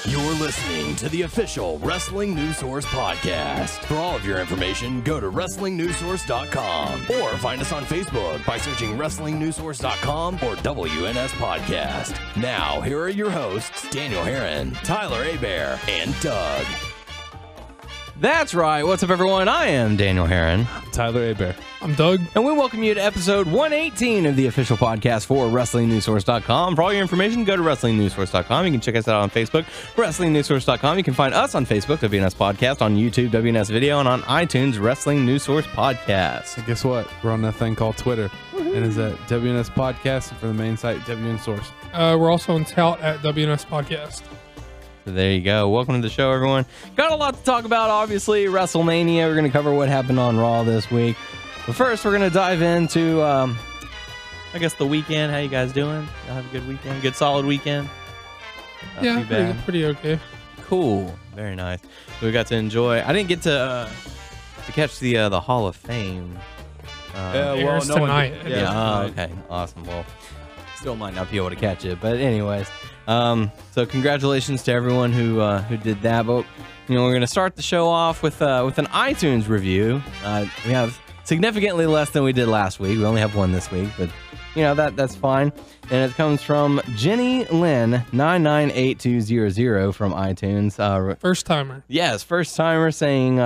You're listening to the official Wrestling News Source podcast. For all of your information, go to WrestlingNewsSource.com or find us on Facebook by searching WrestlingNewsSource.com or WNS Podcast. Now, here are your hosts, Daniel Herron, Tyler Abear, and Doug. That's right. What's up, everyone? I am Daniel Herron. Tyler Abear. I'm Doug. And we welcome you to episode 118 of the official podcast for WrestlingNewsSource.com. For all your information, go to WrestlingNewsSource.com. You can check us out on Facebook, WrestlingNewsSource.com. You can find us on Facebook, WNS Podcast, on YouTube, WNS Video, and on iTunes, Wrestling News Source Podcast. And guess what? We're on that thing called Twitter. Woo-hoo. And it's at WNS Podcast, and for the main site, WNS Source. We're also on tout at WNS Podcast. So there you go. Welcome to the show, everyone. Got a lot to talk about, obviously. WrestleMania. We're going to cover what happened on Raw this week. But first, we're going to dive into, I guess, the weekend. How you guys doing? Y'all have a good weekend? Good, solid weekend? Not yeah, too bad. Pretty okay. Cool. Very nice. So we got to enjoy. I didn't get to catch the Hall of Fame. Airs tonight. Okay. Awesome. Well, still might not be able to catch it, but anyways. So congratulations to everyone who did that. But you know, we're going to start the show off with an iTunes review. We have significantly less than we did last week. We only have one this week, but you know that's fine. And it comes from Jenny Lynn 998200 from iTunes. First timer. Yes, first timer saying,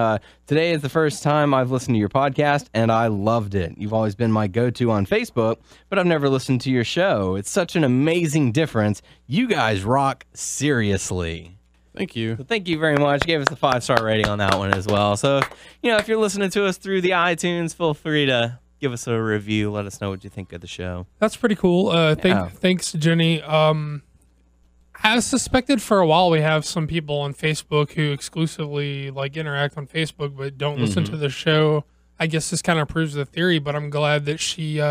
today is the first time I've listened to your podcast, and I loved it. You've always been my go-to on Facebook, but I've never listened to your show. It's such an amazing difference. You guys rock, seriously. Thank you. So thank you very much. Gave us a 5-star rating on that one as well. So, if you're listening to us through the iTunes, feel free to give us a review. Let us know what you think of the show. That's pretty cool. Thanks, Jenny. As suspected for a while, we have some people on Facebook who exclusively interact on Facebook but don't listen to the show. I guess this kind of proves the theory, but I'm glad that she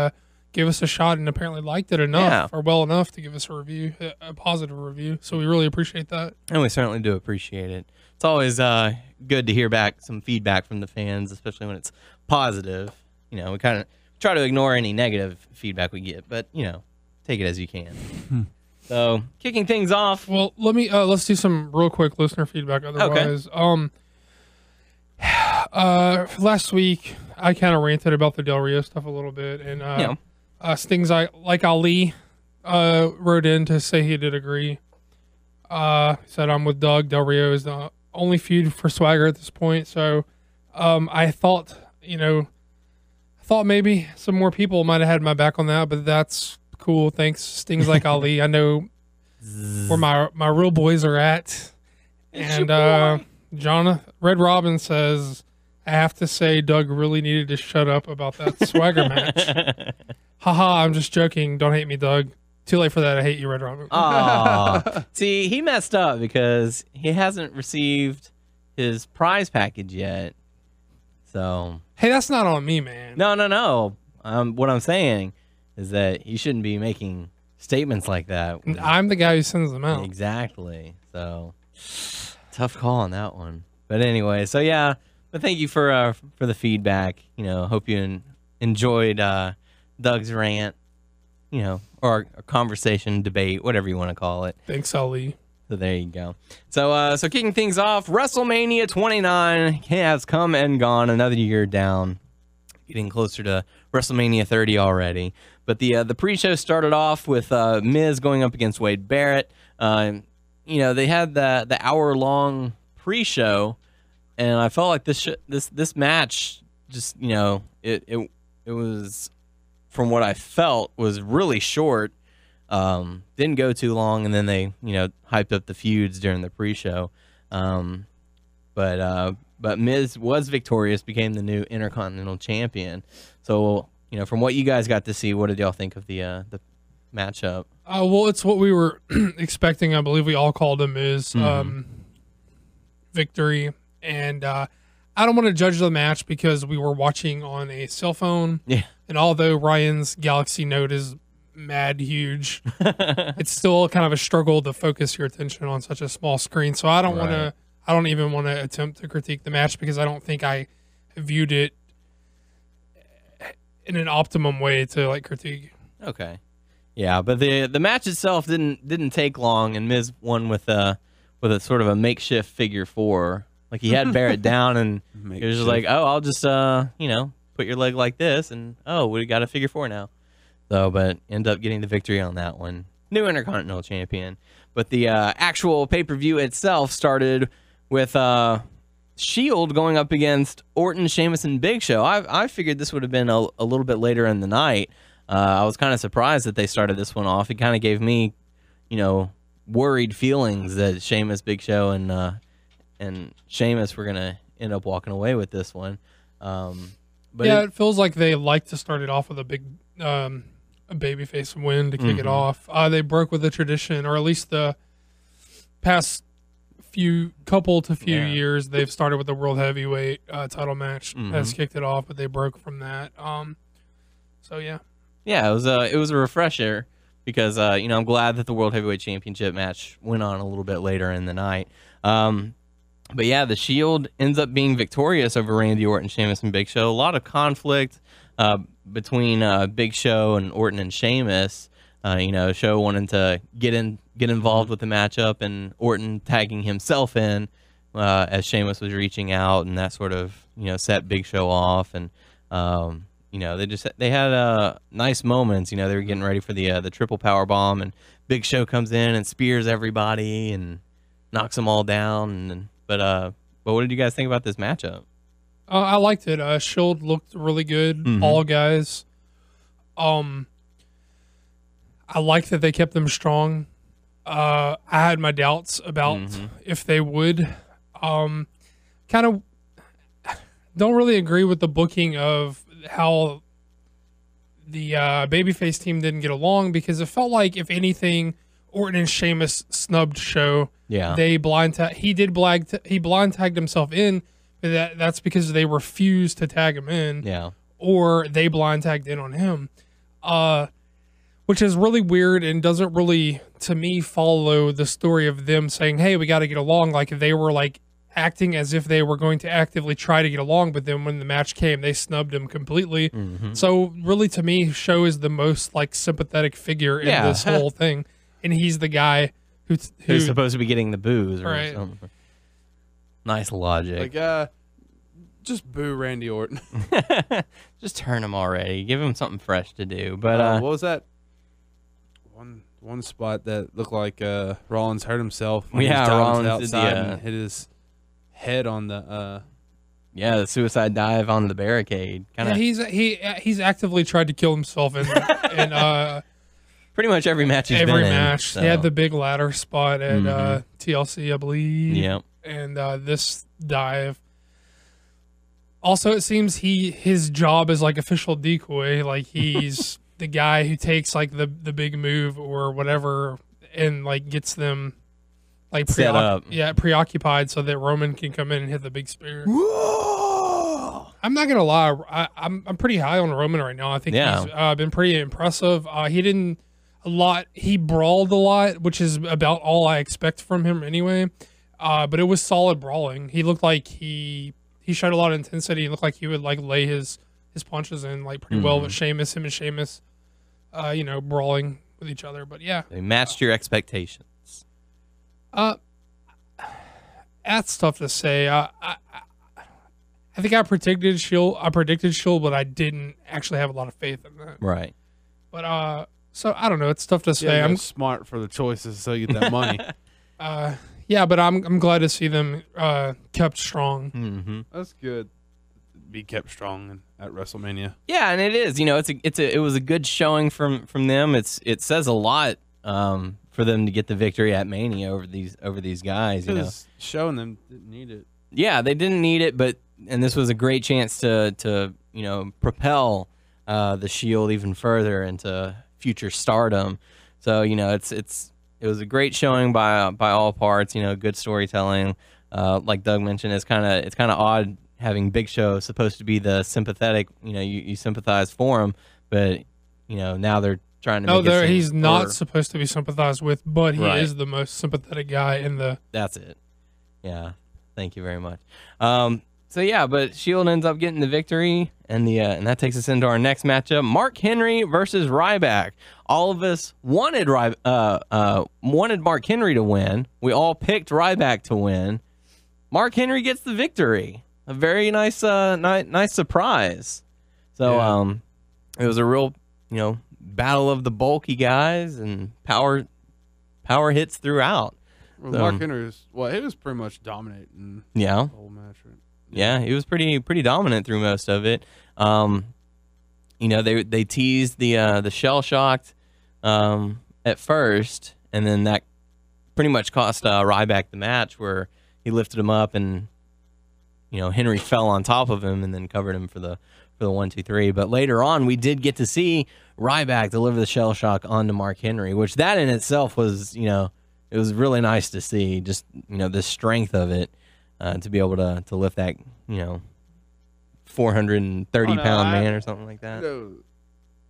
gave us a shot and apparently liked it enough or well enough to give us a review, a positive review. So we really appreciate that. And we certainly do appreciate it. It's always good to hear back some feedback from the fans, especially when it's positive. We kind of try to ignore any negative feedback we get, but, take it as you can. So, kicking things off. Well, let's do some real quick listener feedback otherwise. Okay. Last week, I kind of ranted about the Del Rio stuff a little bit, and Stings like Ali wrote in to say he did agree. Said, I'm with Doug. Del Rio is the only feud for Swagger at this point, so I thought, maybe some more people might have had my back on that, but that's cool. Thanks, Stings like Ali. I know where my real boys are at. And Red Robin says, I have to say Doug really needed to shut up about that Swagger match. Haha, I'm just joking. Don't hate me, Doug. Too late for that. I hate you, Red Robin. Aw. See, he messed up because he hasn't received his prize package yet. So... Hey, that's not on me, man. No. What I'm saying is that you shouldn't be making statements like that. I'm the guy who sends them out. Exactly. So, tough call on that one. But anyway, so yeah. But thank you for the feedback. Hope you enjoyed Doug's rant. Or a conversation, debate, whatever you want to call it. Thanks, Ali. So there you go. So kicking things off, WrestleMania 29 has come and gone. Another year down, getting closer to WrestleMania 30 already. But the pre-show started off with Miz going up against Wade Barrett. They had the hour-long pre-show, and I felt like this match just it was, from what I felt, was really short. Didn't go too long, and then they, hyped up the feuds during the pre-show. But Miz was victorious, became the new Intercontinental Champion. So, from what you guys got to see, what did y'all think of the matchup? Well, it's what we were expecting. I believe we all called him Miz victory, and I don't want to judge the match because we were watching on a cell phone. Yeah. And although Ryan's Galaxy Note is mad huge, it's still kind of a struggle to focus your attention on such a small screen. So I don't want to. I don't even want to attempt to critique the match because I don't think I viewed it in an optimum way to critique. Okay. Yeah, but the match itself didn't take long, and Miz won with a sort of a makeshift figure 4. Like he had Barrett down, and he was just like, "Oh, I'll just put your leg like this, and we got a figure 4 now." So, but end up getting the victory on that one. New Intercontinental Champion. But the actual pay-per-view itself started with Shield going up against Orton, Sheamus, and Big Show. I figured this would have been a little bit later in the night. I was kind of surprised that they started this one off. It kind of gave me, worried feelings that Sheamus, Big Show, and Sheamus were gonna end up walking away with this one. But yeah, it feels like they like to start it off with a big a babyface win to kick it off. They broke with the tradition, or at least the past few years, they've started with the World Heavyweight title match. Has kicked it off, but they broke from that. So yeah. Yeah, it was a refresher because I'm glad that the World Heavyweight Championship match went on a little bit later in the night. But yeah, the Shield ends up being victorious over Randy Orton, Sheamus, and Big Show. A lot of conflict between Big Show and Orton and Sheamus. Show wanting to get involved with the matchup, and Orton tagging himself in as Sheamus was reaching out, and that sort of set Big Show off. And they had nice moments. They were getting ready for the triple power bomb, and Big Show comes in and spears everybody and knocks them all down. But what did you guys think about this matchup? I liked it. Shield looked really good. All guys. I liked that they kept them strong. I had my doubts about if they would. Kind of don't really agree with the booking of how the babyface team didn't get along, because it felt like, if anything, Orton and Sheamus snubbed Show. Yeah, they blind tagged himself in, but that's because they refused to tag him in. Yeah, or they blind tagged in on him, which is really weird and doesn't really, to me, follow the story of them saying, "Hey, we got to get along." Like they were like acting as if they were going to actively try to get along, but then when the match came, they snubbed him completely. So really, to me, Show is the most like sympathetic figure in this whole thing, and he's the guy who's supposed to be getting the boos or right. something. Nice logic. Like, just boo Randy Orton. Just turn him already. Give him something fresh to do. But what was that? One spot that looked like Rollins hurt himself. When Rollins outside and hit his head on the the suicide dive on the barricade. He's actively tried to kill himself in pretty much every match he's been in. Every match. So. He had the big ladder spot at TLC, I believe. Yep. And this dive. Also, it seems his job is like official decoy. Like he's the guy who takes like the big move or whatever and like gets them like preoccupied so that Roman can come in and hit the big spear. Whoa! I'm not gonna lie, I'm pretty high on Roman right now. I think he's been pretty impressive. He brawled a lot, which is about all I expect from him anyway. But it was solid brawling. He looked like he showed a lot of intensity. He looked like he would like lay his punches in like pretty well with him and Sheamus, brawling with each other. But yeah, they matched your expectations. That's tough to say. I think I predicted Shield, but I didn't actually have a lot of faith in that. Right. But so I don't know. It's tough to say. I'm smart for the choices, so you get that money. Yeah, but I'm glad to see them kept strong. That's good. Be kept strong at WrestleMania. Yeah, and it is. It was a good showing from them. It says a lot for them to get the victory at Mania over these guys. Showing them didn't need it. Yeah, they didn't need it, and this was a great chance to propel the Shield even further into future stardom. So it was a great showing by all parts. Good storytelling. Like Doug mentioned, it's kind of odd having Big Show supposed to be the sympathetic. You sympathize for him, but now they're trying to. He's not supposed to be sympathized with, but he is the most sympathetic guy in the. That's it. Yeah. Thank you very much. yeah, but Shield ends up getting the victory, and that takes us into our next matchup: Mark Henry versus Ryback. All of us wanted Mark Henry to win. We all picked Ryback to win. Mark Henry gets the victory. A very nice surprise. So it was a real battle of the bulky guys and power hits throughout. Well, Mark Henry he was pretty much dominating the whole match, right? Yeah, he was pretty dominant through most of it. They teased the shell shocked at first, and then that pretty much cost Ryback the match, where he lifted him up and Henry fell on top of him and then covered him for the 1-2-3. But later on, we did get to see Ryback deliver the shell shock onto Mark Henry, which that in itself was it was really nice to see, just the strength of it, to be able to lift that 430-pound man or something like that.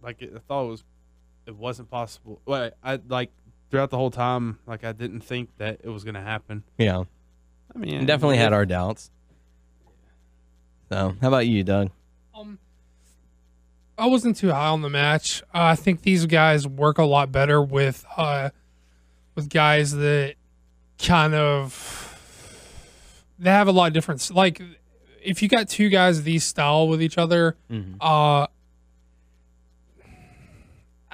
I thought it wasn't possible. Well, I throughout the whole time, I didn't think that it was going to happen. Yeah, I mean, definitely had our doubts. So, how about you, Doug? I wasn't too high on the match. I think these guys work a lot better with guys that they have a lot of difference. Like, if you got two guys of these style with each other, I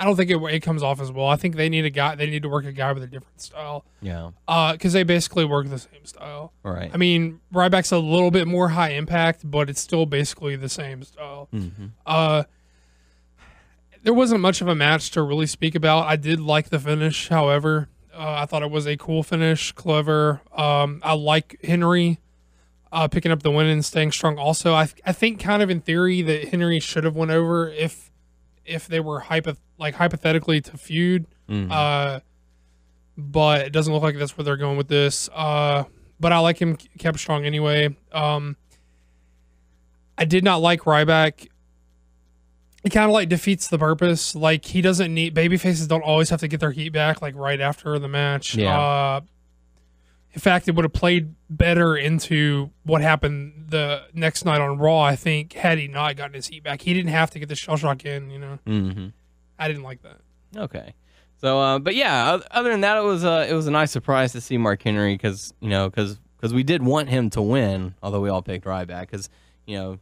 don't think it comes off as well. I think they need to work a guy with a different style. Yeah. Because they basically work the same style. All right. I mean, Ryback's a little bit more high impact, but it's still basically the same style. There wasn't much of a match to really speak about. I did like the finish, however. I thought it was a cool finish, clever. I like Henry picking up the win and staying strong. Also, I think kind of in theory that Henry should have went over if they were hypothetically to feud. But it doesn't look like that's where they're going with this. But I like him kept strong anyway. I did not like Ryback. It kind of defeats the purpose. He doesn't need, babyfaces don't always have to get their heat back right after the match. Yeah. In fact, it would have played better into what happened the next night on Raw, I think, had he not gotten his heat back. He didn't have to get the shell shock in, I didn't like that. Okay. So, but yeah, other than that, it was a nice surprise to see Mark Henry because we did want him to win, although we all picked Ryback because you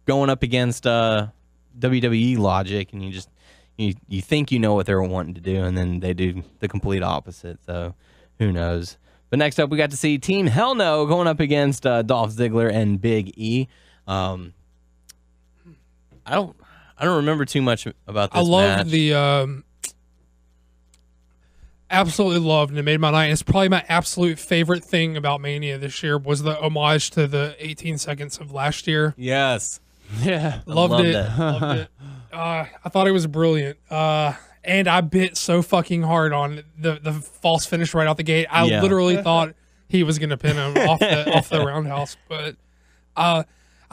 going up against WWE logic, and you think you know what they're wanting to do, and then they do the complete opposite. So who knows? But next up, we got to see Team Hell No going up against Dolph Ziggler and Big E. I don't remember too much about this match. Absolutely loved, and it made my night. It's probably my absolute favorite thing about Mania this year was the homage to the 18 seconds of last year. Yes. Yeah. Loved it. I thought it was brilliant. And I bit so fucking hard on the false finish right out the gate. I literally thought he was going to pin him off the roundhouse. But I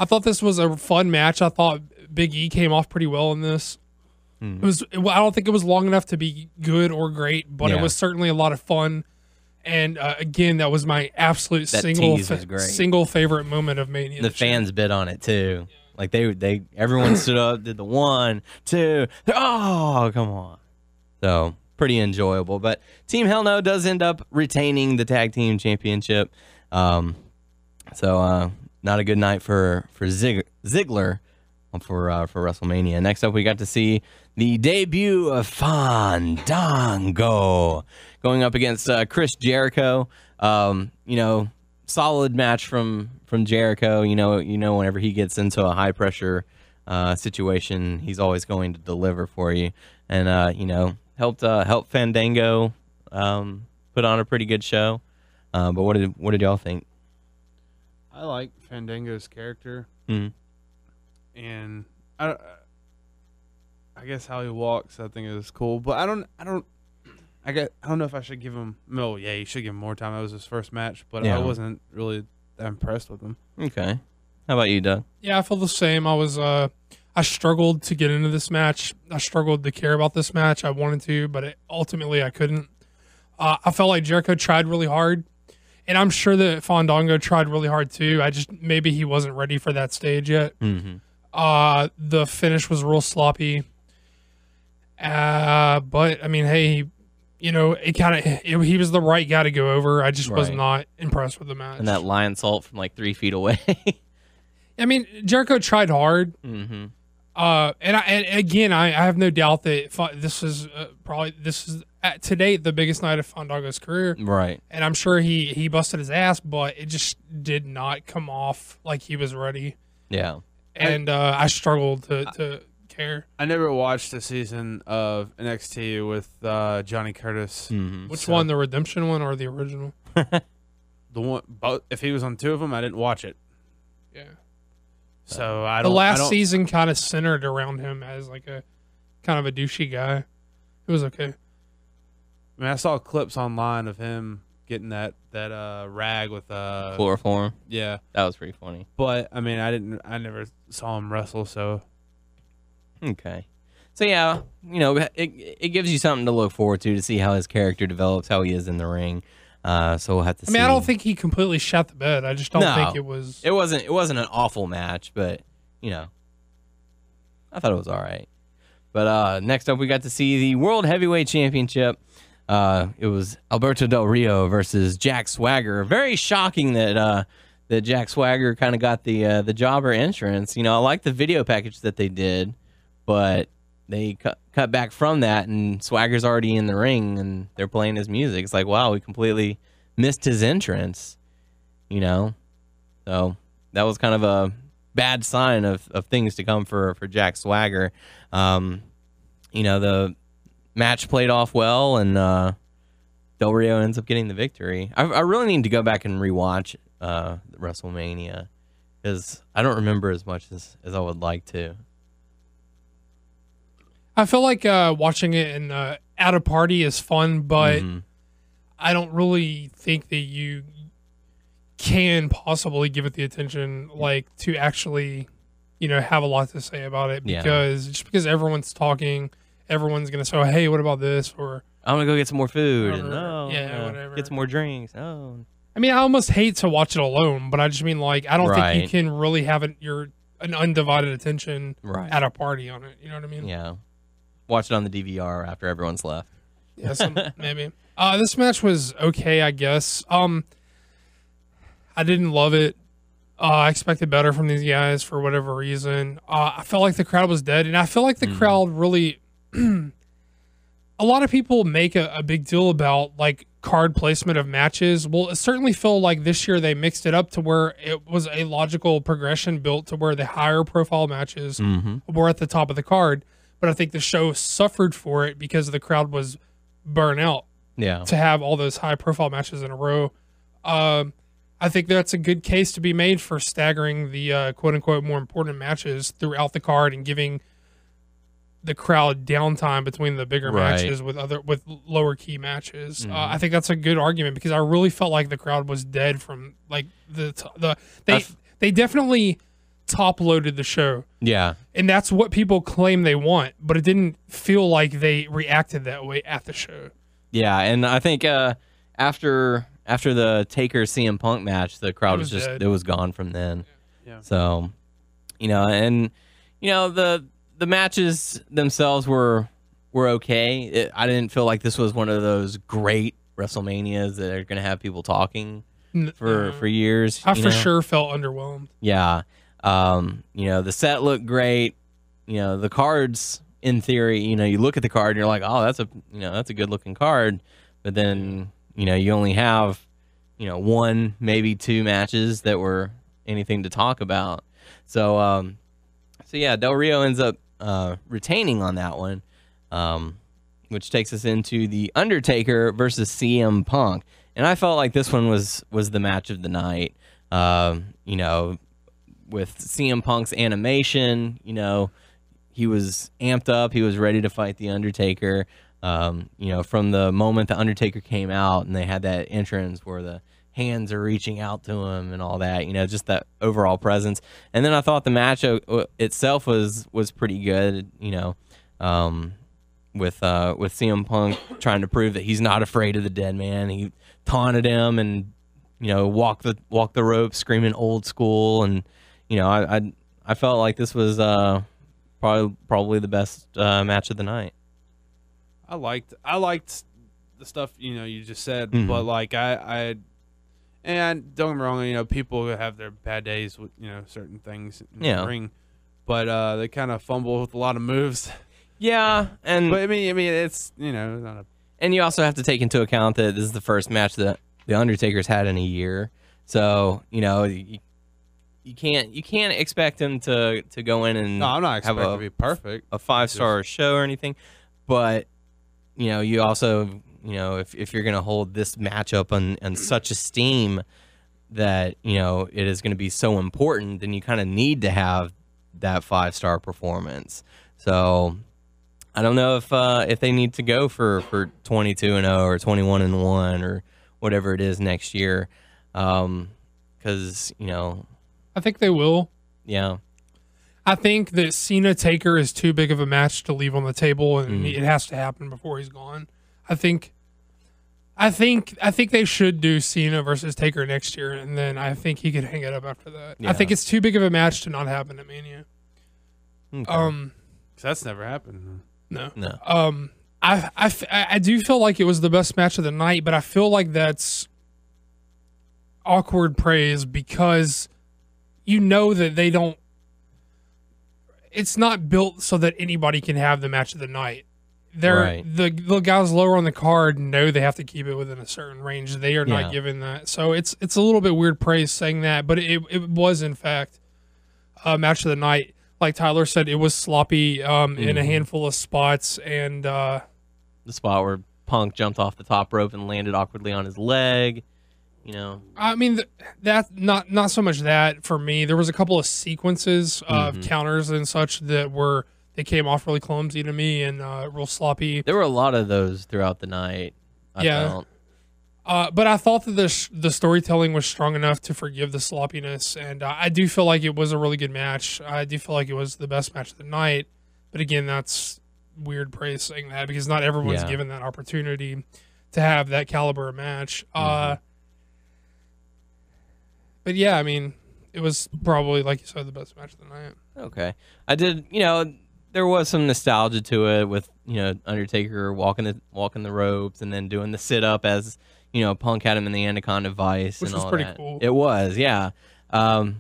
thought this was a fun match. I thought Big E came off pretty well in this. I don't think it was long enough to be good or great, but it was certainly a lot of fun. And again, that was my absolute single favorite moment of Mania. The fans bid on it too. Everyone stood up, did the 1, 2, oh, come on. So pretty enjoyable. But Team Hell No does end up retaining the tag team championship. So not a good night for Ziggler for WrestleMania. Next up, we got to see the debut of Fandango going up against Chris Jericho. Solid match from Jericho. Whenever he gets into a high pressure situation, he's always going to deliver for you. And helped Fandango put on a pretty good show. But what did y'all think? I like Fandango's character, and I guess how he walks, I think is cool. But I don't know if I should give him. No, yeah, you should give him more time. That was his first match, but I wasn't really that impressed with him. Okay, how about you, Doug? Yeah, I feel the same. I struggled to get into this match. I struggled to care about this match. I wanted to, but ultimately I couldn't. I felt like Jericho tried really hard. And I'm sure that Fandango tried really hard too. Maybe he wasn't ready for that stage yet. The finish was real sloppy. But I mean, hey, he was the right guy to go over. I just was not impressed with the match. And that lion salt from like 3 feet away. I mean, Jericho tried hard. And again, I have no doubt that this is to date the biggest night of Fandango's career. Right. And I'm sure he busted his ass, but it just did not come off like he was ready. Yeah. And I struggled to care. I never watched a season of NXT with Johnny Curtis. Which one, the Redemption one or the original? The one, both. If he was on 2 of them, I didn't watch it. Yeah. So I the don't. last season kind of centered around him as like a kind of a douchey guy. It was okay. I mean, I saw clips online of him getting that rag with chloroform. Yeah, that was pretty funny. But I mean, I never saw him wrestle, so okay. So yeah, it gives you something to look forward to see how his character develops, how he is in the ring. So we'll have to see. I don't think he completely shot the bed. I just don't think it was. It wasn't an awful match, but I thought it was all right. But next up, we got to see the World Heavyweight Championship. It was Alberto Del Rio versus Jack Swagger. Very shocking that Jack Swagger kind of got the jobber entrance. I like the video package that they did, but they cut back from that, and Swagger's already in the ring, and they're playing his music. It's like, wow, we completely missed his entrance, So that was kind of a bad sign of things to come for Jack Swagger. The match played off well, and Del Rio ends up getting the victory. I really need to go back and rewatch WrestleMania, because I don't remember as much as I would like to. I feel like watching it at a party is fun, but I don't really think that you can possibly give it the attention to actually, have a lot to say about it, because everyone's talking, everyone's gonna say, oh, hey, what about this? Or I'm gonna go get some more food, and whatever. Get some more drinks. Oh, I mean, I almost hate to watch it alone, but I just mean I don't think you can really have an undivided attention at a party on it. You know what I mean? Yeah. Watch it on the DVR after everyone's left. Yeah, maybe. This match was okay, I guess. I didn't love it. I expected better from these guys for whatever reason. I felt like the crowd was dead, and I feel like the crowd really. A lot of people make a big deal about card placement of matches. Well, it certainly felt like this year they mixed it up to where it was a logical progression built to where the higher profile matches were at the top of the card. But I think the show suffered for it because the crowd was burnt out. Yeah. To have all those high profile matches in a row. I think that's a good case to be made for staggering the quote unquote more important matches throughout the card and giving the crowd downtime between the bigger matches with lower key matches. I think that's a good argument because I really felt like the crowd was dead from they definitely top loaded the show. Yeah. And that's what people claim they want, but it didn't feel like they reacted that way at the show. Yeah, and I think after the Taker CM Punk match, the crowd was just dead. It was gone from then. Yeah. So, the matches themselves were okay. I didn't feel like this was one of those great WrestleManias that are going to have people talking for years. I for sure felt underwhelmed. Yeah. The set looked great. The cards, in theory, you look at the card and you're like, oh, that's a good looking card. But then, you only have, 1, maybe 2 matches that were anything to talk about. So yeah, Del Rio ends up retaining on that one, which takes us into the Undertaker versus CM Punk. And I felt like this one was the match of the night. With CM Punk's animation, he was amped up. He was ready to fight the Undertaker. From the moment the Undertaker came out and they had that entrance where the hands are reaching out to him and all that, just that overall presence. And then I thought the match itself was pretty good, with CM Punk trying to prove that he's not afraid of the dead man. He taunted him and walk the rope, screaming old school, and I felt like this was probably the best match of the night. I liked the stuff you just said, Mm-hmm. but like and don't get me wrong, people have their bad days with certain things in the ring, but they kind of fumble with a lot of moves. Yeah, and but I mean it's not a. And you also have to take into account that this is the first match that the Undertaker's had in a year, so you can't expect him to go in and No, I'm not expecting have to be perfect, a 5-star show or anything, but you also if you're gonna hold this matchup on such esteem that it is going to be so important, then you kind of need to have that 5-star performance. So I don't know if they need to go for 22-0 or 21-1 or whatever it is next year, because I think they will. Yeah. I think that Cena Taker is too big of a match to leave on the table, and it has to happen before he's gone. I think they should do Cena versus Taker next year, and then I think he could hang it up after that. Yeah. I think it's too big of a match to not happen at Mania. Okay. 'Cause that's never happened. No. I do feel like it was the best match of the night, but I feel like that's awkward praise because that they don't. It's not built so that anybody can have the match of the night. Right. The guys lower on the card know they have to keep it within a certain range. They are not given that, so it's a little bit weird praise saying that, but it was in fact a match of the night. Like Tyler said, it was sloppy in a handful of spots, and The spot where Punk jumped off the top rope and landed awkwardly on his leg. I mean that not so much that for me. There was a couple of sequences of counters and such that they came off really clumsy to me and real sloppy. There were a lot of those throughout the night. I felt. But I thought that the storytelling was strong enough to forgive the sloppiness, and I do feel like it was a really good match. I do feel like it was the best match of the night. But again, that's weird praise saying that because not everyone's given that opportunity to have that caliber of match. But yeah, I mean, it was probably, like you said, the best match of the night. Okay. I did, there was some nostalgia to it with, Undertaker walking the ropes and then doing the sit-up as, Punk had him in the Anaconda Vice. Which was pretty cool. It was, yeah. So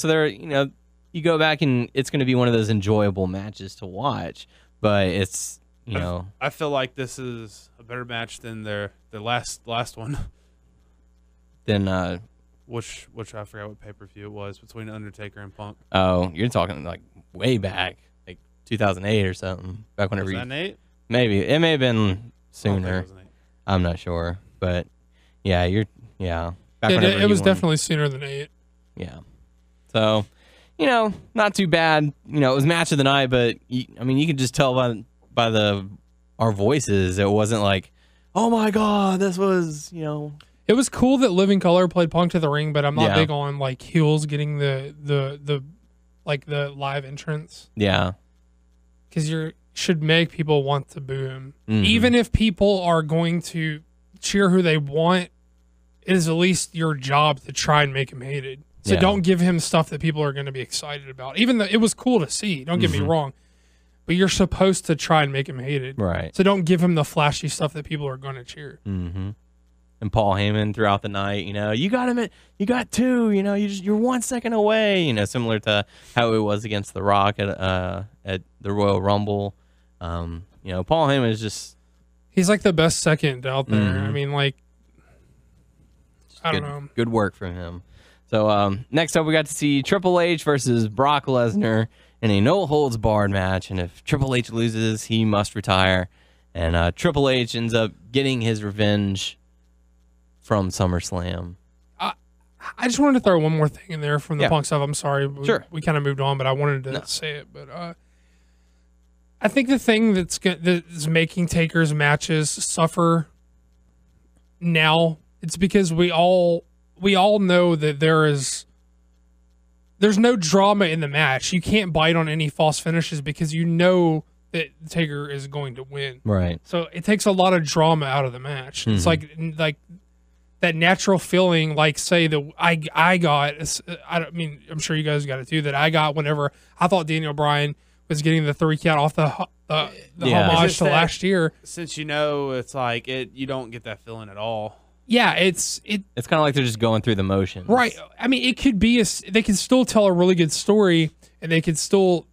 there, you go back and it's going to be one of those enjoyable matches to watch, but it's, I feel like this is a better match than their last one. Then, Which I forgot what pay-per-view it was between Undertaker and Punk. Oh, you're talking like way back, like 2008 or something. Back whenever Was that Nate? Maybe it may have been I don't think sooner. it was Nate. I'm not sure, but yeah, Back It was definitely sooner than 8. Yeah. So, not too bad. It was match of the night, but you could just tell by our voices, it wasn't like, oh my god, this was It was cool that Living Color played Punk to the ring, but I'm not Yeah. big on like heels getting the live entrance Yeah. because you should make people want to boo him. Mhm. Even if people are going to cheer who they want, it is at least your job to try and make him hated. So Yeah. don't give him stuff that people are going to be excited about. Even though it was cool to see, don't get me wrong, but you're supposed to try and make him hated. Right. So don't give him the flashy stuff that people are going to cheer. Mm-hmm. And Paul Heyman throughout the night, you got him you got 2, you're 1 second away, similar to how it was against The Rock at the Royal Rumble. Paul Heyman is just He's like the best second out there. Mhm. I mean, like, I don't know. good work from him. So next up, we got to see Triple H versus Brock Lesnar in a no-holds-barred match. And if Triple H loses, he must retire. And Triple H ends up getting his revenge from SummerSlam. I just wanted to throw one more thing in there from the Yeah. Punk stuff. I'm sorry. Sure. We kind of moved on, but I wanted to No. say it. But I think the thing that's making Taker's matches suffer now, it's because we all know that there's no drama in the match. You can't bite on any false finishes because you know that Taker is going to win. Right. So it takes a lot of drama out of the match. It's like that natural feeling, like say that I got. I mean, I'm sure you guys got it too. That I got whenever I thought Daniel Bryan was getting the 3 count off the homage to last year. Since it's like you don't get that feeling at all. Yeah, it's kind of like they're just going through the motions, right? I mean, it could be they can still tell a really good story, and it can still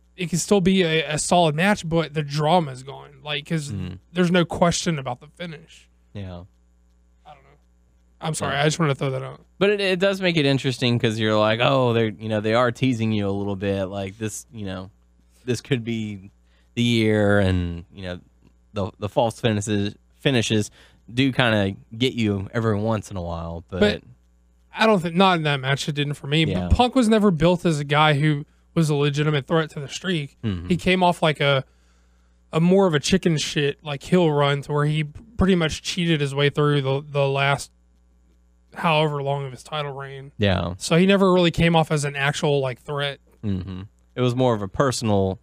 be a solid match, but the drama is gone, like because there's no question about the finish. Yeah, I don't know. I'm sorry, I just wanted to throw that out. But it does make it interesting because you're like, oh, they are teasing you a little bit, like this, this could be the year, and the false finishes do kind of get you every once in a while, but I don't think not in that match it didn't for me. Yeah. But Punk was never built as a guy who was a legitimate threat to the streak. Mm-hmm. He came off like a more of a chicken shit like heel run to where he pretty much cheated his way through the last however long of his title reign. Yeah. So he never really came off as an actual like threat. Mm-hmm. It was more of a personal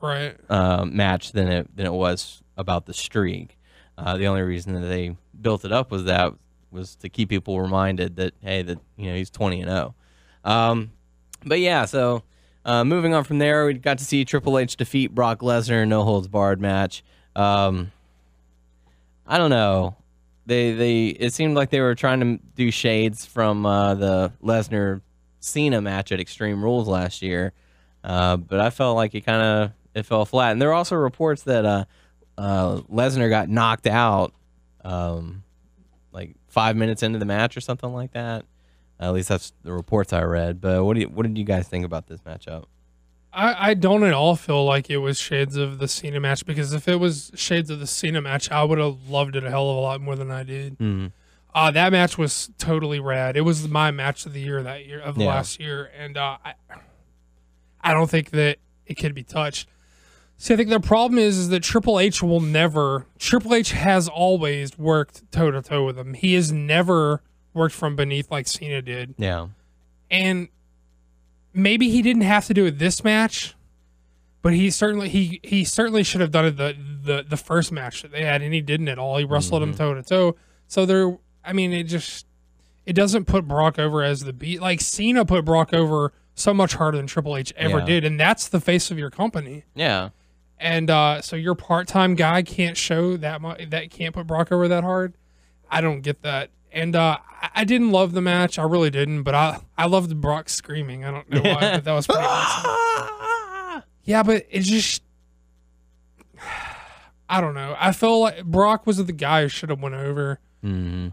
match than it was about the streak. The only reason that they built it up was to keep people reminded that he's 20-0. But yeah, so moving on from there, we got to see Triple H defeat Brock Lesnar in no holds barred match. I don't know. It seemed like they were trying to do shades from the Lesnar Cena match at Extreme Rules last year, but I felt like it fell flat. And there are also reports that Lesnar got knocked out like 5 minutes into the match or something like that. At least that's the reports I read. But what did you guys think about this matchup? I don't at all feel like it was shades of the Cena match, because if it was shades of the Cena match, I would have loved it a hell of a lot more than I did. Mm-hmm. That match was totally rad. It was my match of the year last year, and I don't think that it could be touched. See, I think the problem is that Triple H has always worked toe-to-toe with him. He has never worked from beneath like Cena did. Yeah. And maybe he didn't have to do it this match, but he certainly should have done it the first match that they had, and he didn't at all. He wrestled him toe-to-toe. So it doesn't put Brock over as the beat. Like Cena put Brock over so much harder than Triple H ever did, and that's the face of your company. Yeah. And so your part-time guy can't show that much, that can't put Brock over that hard. I don't get that. And I didn't love the match. I really didn't, but I loved Brock screaming. I don't know why, but that was pretty awesome. Yeah, but it just, I don't know. I feel like Brock was the guy who should have went over. Mm-hmm.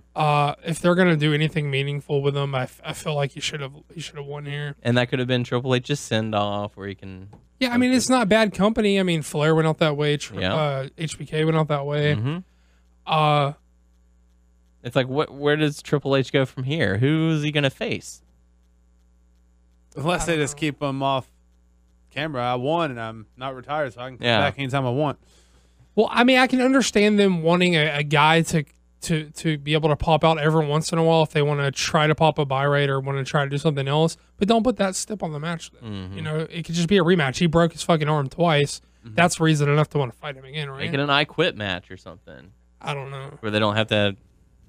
If they're gonna do anything meaningful with him, I feel like he should have won here. And that could have been Triple H's send off, where he can. Yeah, I mean, it's not bad company. I mean, Flair went out that way. HBK went out that way. Mm-hmm. It's like, where does Triple H go from here? Who is he going to face? Unless they just keep him off camera. I won, and I'm not retired, so I can come back anytime I want. Well, I mean, I can understand them wanting a guy to be able to pop out every once in a while if they want to try to pop a buy rate or want to try to do something else. But don't put that step on the match. Mm-hmm. It could just be a rematch. He broke his fucking arm twice. Mm-hmm. That's reason enough to want to fight him again, right? Make it an I Quit match or something. I don't know. Where they don't have to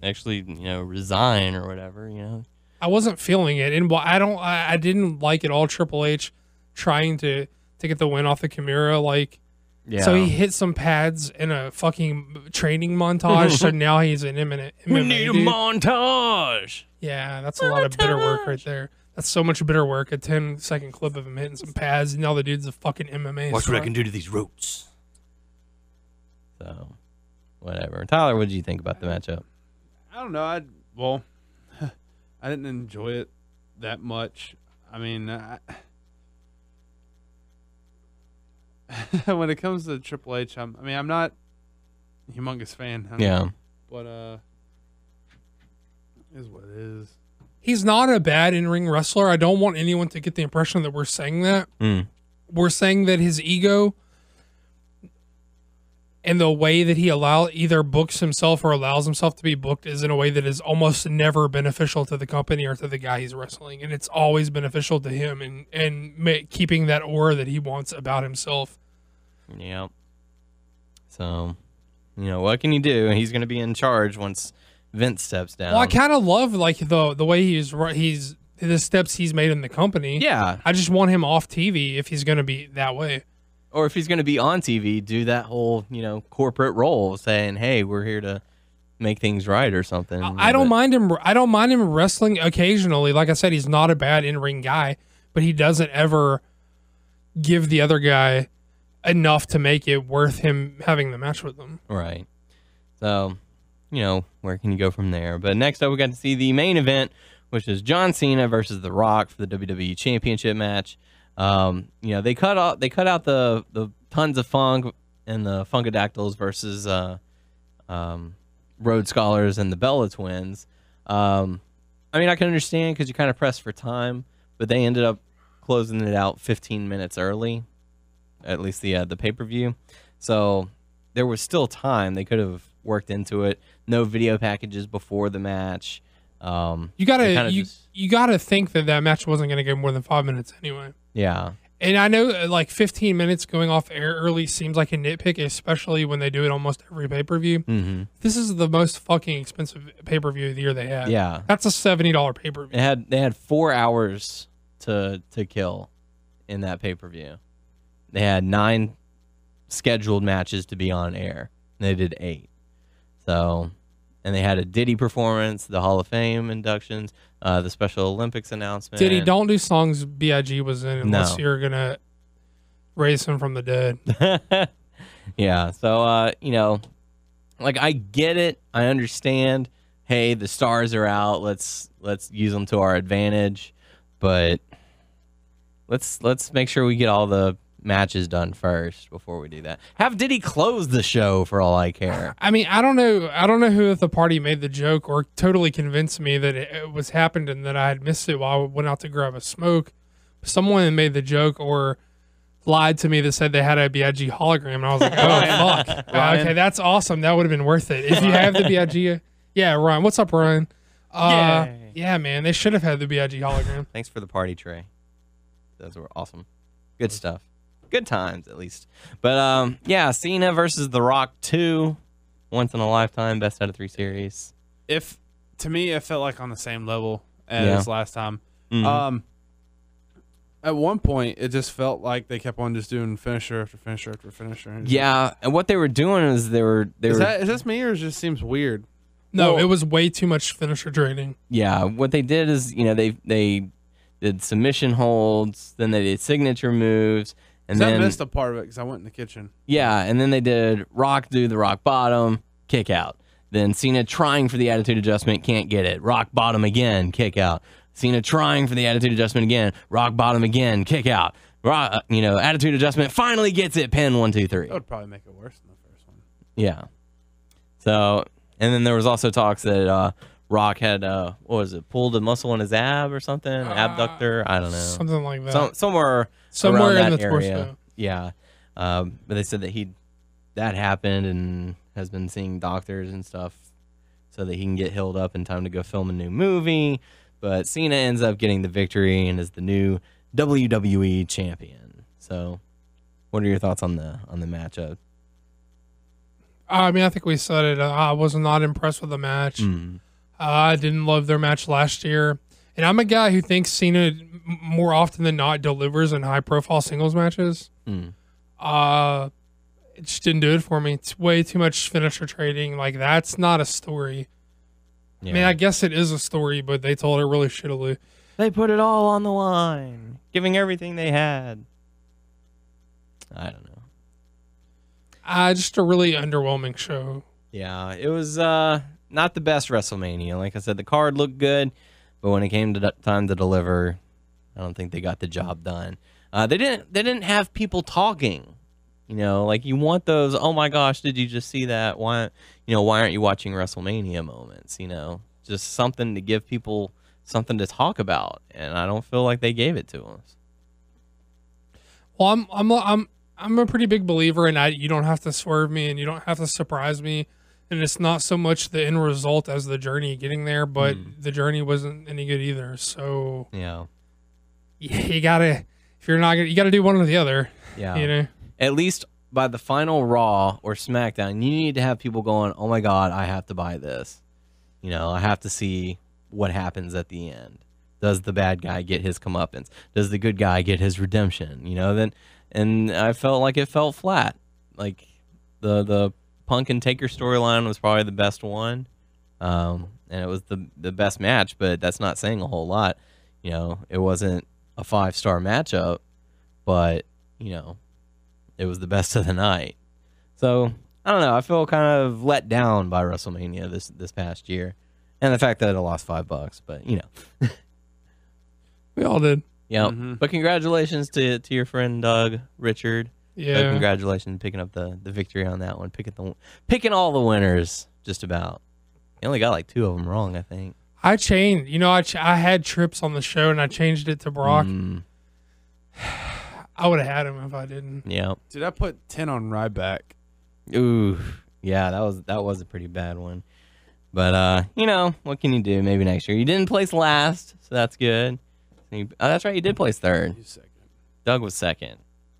actually, resign or whatever, I wasn't feeling it, and I didn't like at all Triple H trying to get the win off the Kimura, So he hit some pads in a fucking training montage, so now he's an MMA We need a dude. montage. Yeah, that's a lot of bitter work right there. That's so much bitter work. A 10-second clip of him hitting some pads, and now the dude's a fucking MMA Watch star. what I can do to these ropes. So, whatever. Tyler, what did you think about the matchup? I don't know. I didn't enjoy it that much. I mean, when it comes to Triple H, I'm not a humongous fan. But it is what it is. He's not a bad in-ring wrestler. I don't want anyone to get the impression that we're saying that. We're saying that his ego and the way that he either books himself or allows himself to be booked is in a way that is almost never beneficial to the company or to the guy he's wrestling. And it's always beneficial to him and keeping that aura that he wants about himself. Yeah. So, what can you do? He's going to be in charge once, Vince steps down. Well, I kind of love like the way he's the steps he's made in the company. Yeah. I just want him off TV if he's going to be that way. Or if he's going to be on TV, do that whole, corporate role saying, hey, we're here to make things right or something. I don't mind him. I don't mind him wrestling occasionally. Like I said, he's not a bad in-ring guy, but he doesn't ever give the other guy enough to make it worth him having the match with them. Right. So, where can you go from there? But next up, we got to see the main event, which is John Cena versus The Rock for the WWE Championship match. They cut out the Tons of Funk and the Funkadactyls versus Rhodes Scholars and the Bella Twins. I can understand because you kind of pressed for time, but they ended up closing it out 15 minutes early, at least the pay-per-view. So there was still time. They could have worked into it. No video packages before the match. You gotta think that match wasn't gonna go more than 5 minutes anyway. Yeah. And I know like 15 minutes going off air early seems like a nitpick, especially when they do it almost every pay-per-view. Mm-hmm. This is the most fucking expensive pay-per-view of the year they had. Yeah. That's a $70 pay-per-view. They had 4 hours to kill in that pay-per-view. They had 9 scheduled matches to be on air. And they did 8. So, and they had a Diddy performance, the Hall of Fame inductions, the Special Olympics announcement. Diddy, don't do songs B.I.G. was in unless you're going to raise him from the dead. Yeah. So, I get it. I understand. Hey, the stars are out. Let's use them to our advantage. But let's make sure we get all the matches done first before we do that. Have Diddy close the show for all I care. I don't know who at the party made the joke or totally convinced me that it was happened and that I had missed it while I went out to grab a smoke. Someone made the joke or lied to me that said they had a B.I.G. hologram, and I was like, oh fuck. Okay, that's awesome. That would have been worth it. If you have the B.I.G. Yeah, Ryan. What's up, Ryan? Yeah, man. They should have had the B.I.G. hologram. Thanks for the party tray. Those were awesome. Good stuff. Good times, at least. But, Cena versus The Rock 2. Once in a lifetime, best out of 3 series. To me, it felt like on the same level as last time. Mm-hmm. At one point, it just felt like they kept on just doing finisher after finisher after finisher. Yeah, and what they were doing is is this me, or it just seems weird? No, it was way too much finisher trading. Yeah, what they did is, they did submission holds, then they did signature moves. And then I missed a part of it because I went in the kitchen. Yeah, and then they did Rock do the rock bottom, kick out. Then Cena trying for the attitude adjustment, can't get it. Rock bottom again, kick out. Cena trying for the attitude adjustment again, rock bottom again, kick out. Attitude adjustment, finally gets it, pin 1, 2, 3. That would probably make it worse than the first one. Yeah. So, and then there was also talks that Rock had, pulled a muscle in his ab or something, abductor, I don't know. Something like that. Somewhere in that the area. torso. Yeah. But they said that happened and has been seeing doctors and stuff so that he can get healed up in time to go film a new movie. But Cena ends up getting the victory and is the new WWE champion. So, what are your thoughts on the matchup? I think we said it. I was not impressed with the match. I didn't love their match last year. And I'm a guy who thinks Cena more often than not delivers in high-profile singles matches. It just didn't do it for me. It's way too much finisher trading. Like, that's not a story. Yeah. I guess it is a story, but they told it really shittily. They put it all on the line, giving everything they had. I don't know. Just a really underwhelming show. Yeah, it was not the best WrestleMania. Like I said, the card looked good, but when it came to time to deliver, I don't think they got the job done. They didn't have people talking. Like you want those, oh my gosh, did you just see that? Why aren't you watching WrestleMania moments? Just something to give people something to talk about, and I don't feel like they gave it to us. Well, I'm a pretty big believer in you don't have to swerve me and you don't have to surprise me. And it's not so much the end result as the journey getting there, but the journey wasn't any good either. So you gotta, if you're not gonna, you gotta do one or the other. Yeah. At least by the final Raw or SmackDown, you need to have people going, oh my God, I have to buy this. You know, I have to see what happens at the end. Does the bad guy get his comeuppance? Does the good guy get his redemption? You know, and I felt like it felt flat. Like the Punk and Taker storyline was probably the best one, and it was the best match. But that's not saying a whole lot. You know, it wasn't a 5-star matchup, but you know, it was the best of the night. So I don't know. I feel kind of let down by WrestleMania this past year, and the fact that I lost $5. But you know. We all did. Yeah, but congratulations to your friend Doug Richard. Yeah, congratulations picking up the victory on that one. Picking all the winners just about. He only got like 2 of them wrong, I think. I changed. You know, I had Trips on the show and I changed it to Brock. I would have had him if I didn't. Yeah, Dude, I put 10 on Ryback. Ooh, yeah, that was a pretty bad one. But you know, what can you do? Maybe next year. You didn't place last, so that's good. That's right. You did place 3rd. He's second. Doug was 2nd.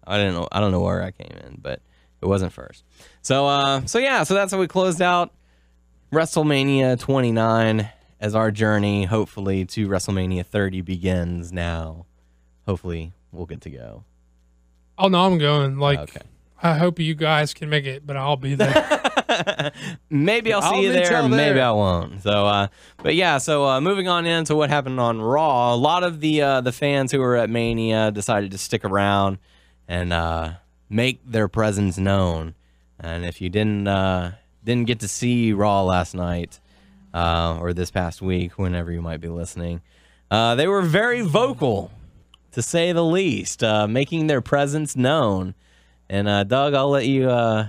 I don't know where I came in, but it wasn't 1st. So yeah. So that's how we closed out WrestleMania 29 as our journey, hopefully, to WrestleMania 30 begins now. Hopefully, we'll get to go. Oh no, I'm going. Like, Okay. I hope you guys can make it, but I'll be there. Maybe I'll see you there, maybe I won't. So, but yeah. So, moving on into what happened on Raw, a lot of the fans who were at Mania decided to stick around and make their presence known. And if you didn't get to see Raw last night or this past week, whenever you might be listening, they were very vocal, to say the least, making their presence known. And Doug, I'll let you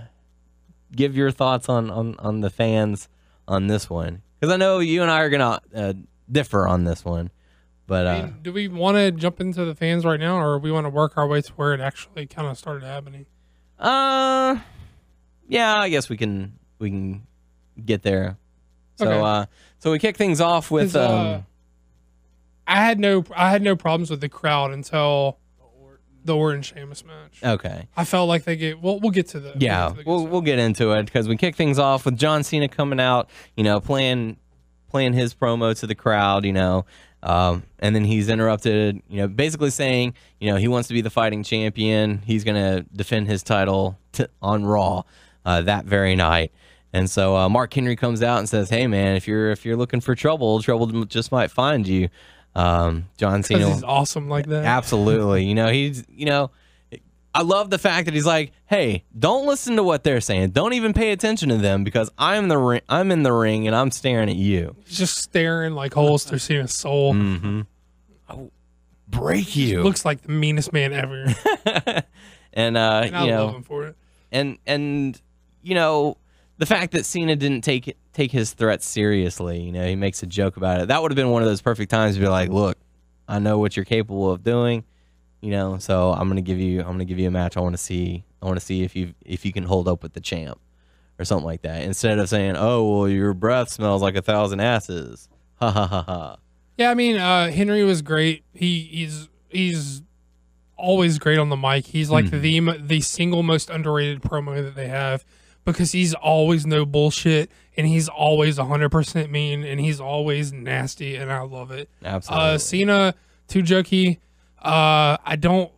give your thoughts on the fans on this one, because I know you and I are gonna differ on this one. But I mean, do we want to jump into the fans right now, or we want to work our way to where it actually kind of started happening? Yeah, I guess we can get there. So okay. So we kick things off with I had no problems with the crowd until the Orton Sheamus match. Okay. I felt like they get. We'll get to the. Yeah, we'll get into it, because we kick things off with John Cena coming out, you know, playing his promo to the crowd, you know, and then he's interrupted, you know, basically saying, you know, he wants to be the fighting champion. He's gonna defend his title on Raw that very night. And so Mark Henry comes out and says, "Hey man, if you're looking for trouble just might find you." John Cena, he's awesome like that. Absolutely. I love the fact that he's like, "Hey, don't listen to what they're saying. Don't even pay attention to them, because I'm in the ring and I'm staring at you." He's just staring like holes through Cena's soul. I'll break you. Looks like the meanest man ever. and I you know, love him for it. And you know, the fact that Cena didn't take his threats seriously, you know, he makes a joke about it. That would have been one of those perfect times to be like, "Look, I know what you're capable of doing, you know, so I'm gonna give you a match. I want to see if you can hold up with the champ," or something like that. Instead of saying, "Oh, well, your breath smells like 1,000 asses." Ha ha ha ha. Yeah, I mean, Henry was great. He's always great on the mic. He's like the single most underrated promo that they have, because he's always no bullshit, and he's always 100% mean, and he's always nasty, and I love it. Absolutely. Cena, too jokey. I don't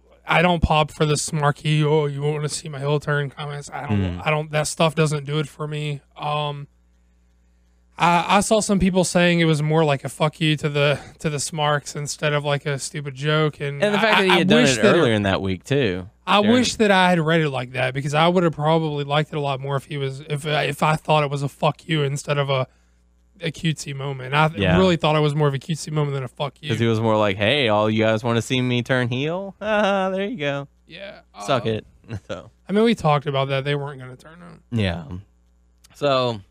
pop for the smarky, "Oh, you want to see my heel turn" comments. I don't. That stuff doesn't do it for me. I saw some people saying it was more like a fuck you to the smarks instead of like a stupid joke, and the fact that he had done it earlier in that week too. I wish that I had read it like that, because I would have probably liked it a lot more if I thought it was a fuck you instead of a cutesy moment. I really thought it was more of a cutesy moment than a fuck you. Because he was more like, "Hey, all you guys want to see me turn heel? There you go. Yeah, Suck it." So I mean, we talked about that. They weren't going to turn on. Yeah. So,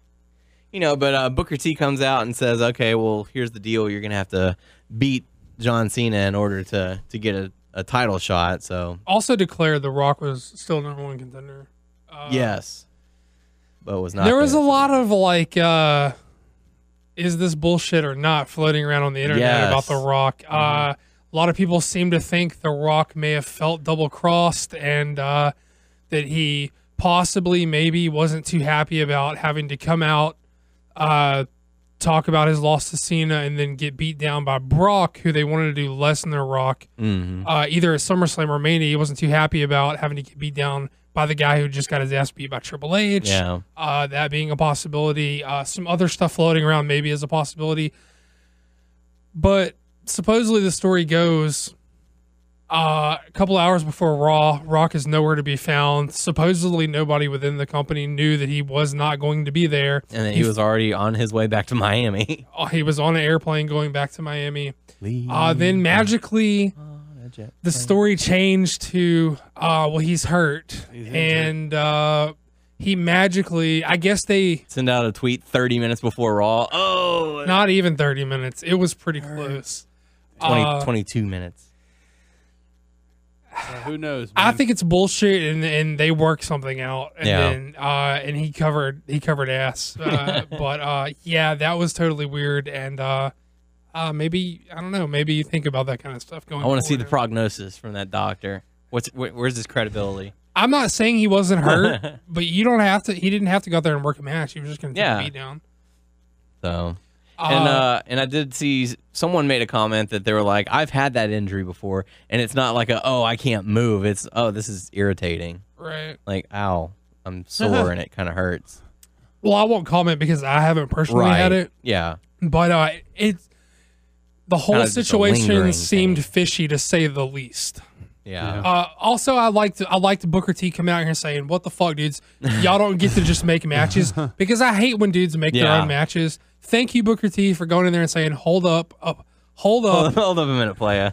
you know, but Booker T comes out and says, "Okay, well, here's the deal. You're going to have to beat John Cena in order to get a title shot." So also declared The Rock was still #1 contender. Yes, but was not. There was a lot of like, is this bullshit or not, floating around on the internet about The Rock. A lot of people seem to think The Rock may have felt double crossed, and that he possibly maybe wasn't too happy about having to come out talk about his loss to Cena and then get beat down by Brock, who they wanted to do Lesnar Rock, either at SummerSlam or Mania. He wasn't too happy about having to get beat down by the guy who just got his ass beat by Triple H. Yeah. That being a possibility. Some other stuff floating around maybe as a possibility. But supposedly the story goes, a couple hours before Raw, Rock is nowhere to be found. Supposedly nobody within the company knew that he was not going to be there. And then he was already on his way back to Miami. He was on an airplane going back to Miami. Then magically, the story changed to, well, he's hurt. And he magically, I guess they send out a tweet 30 minutes before Raw. Oh, not even 30 minutes. It was pretty close. 22 minutes. Who knows? Man? I think it's bullshit, and they work something out, and then and he covered ass. But yeah, that was totally weird, and maybe I don't know. Maybe you think about that kind of stuff going. I want to see the prognosis from that doctor. Where's his credibility? I'm not saying he wasn't hurt, but you don't have to. He didn't have to go out there and work a match. He was just going to take a beat down. So. And I did see someone made a comment that they were like, I've had that injury before, and it's not like I can't move. It's, this is irritating. Right. Like, ow, I'm sore and it kind of hurts. Well, I won't comment because I haven't personally had it. Yeah. But the whole situation seemed fishy to say the least. Yeah. Also, I liked Booker T coming out here saying, "What the fuck, dudes? Y'all don't get to just make matches," because I hate when dudes make their own matches. Thank you, Booker T, for going in there and saying, hold up a minute, playa.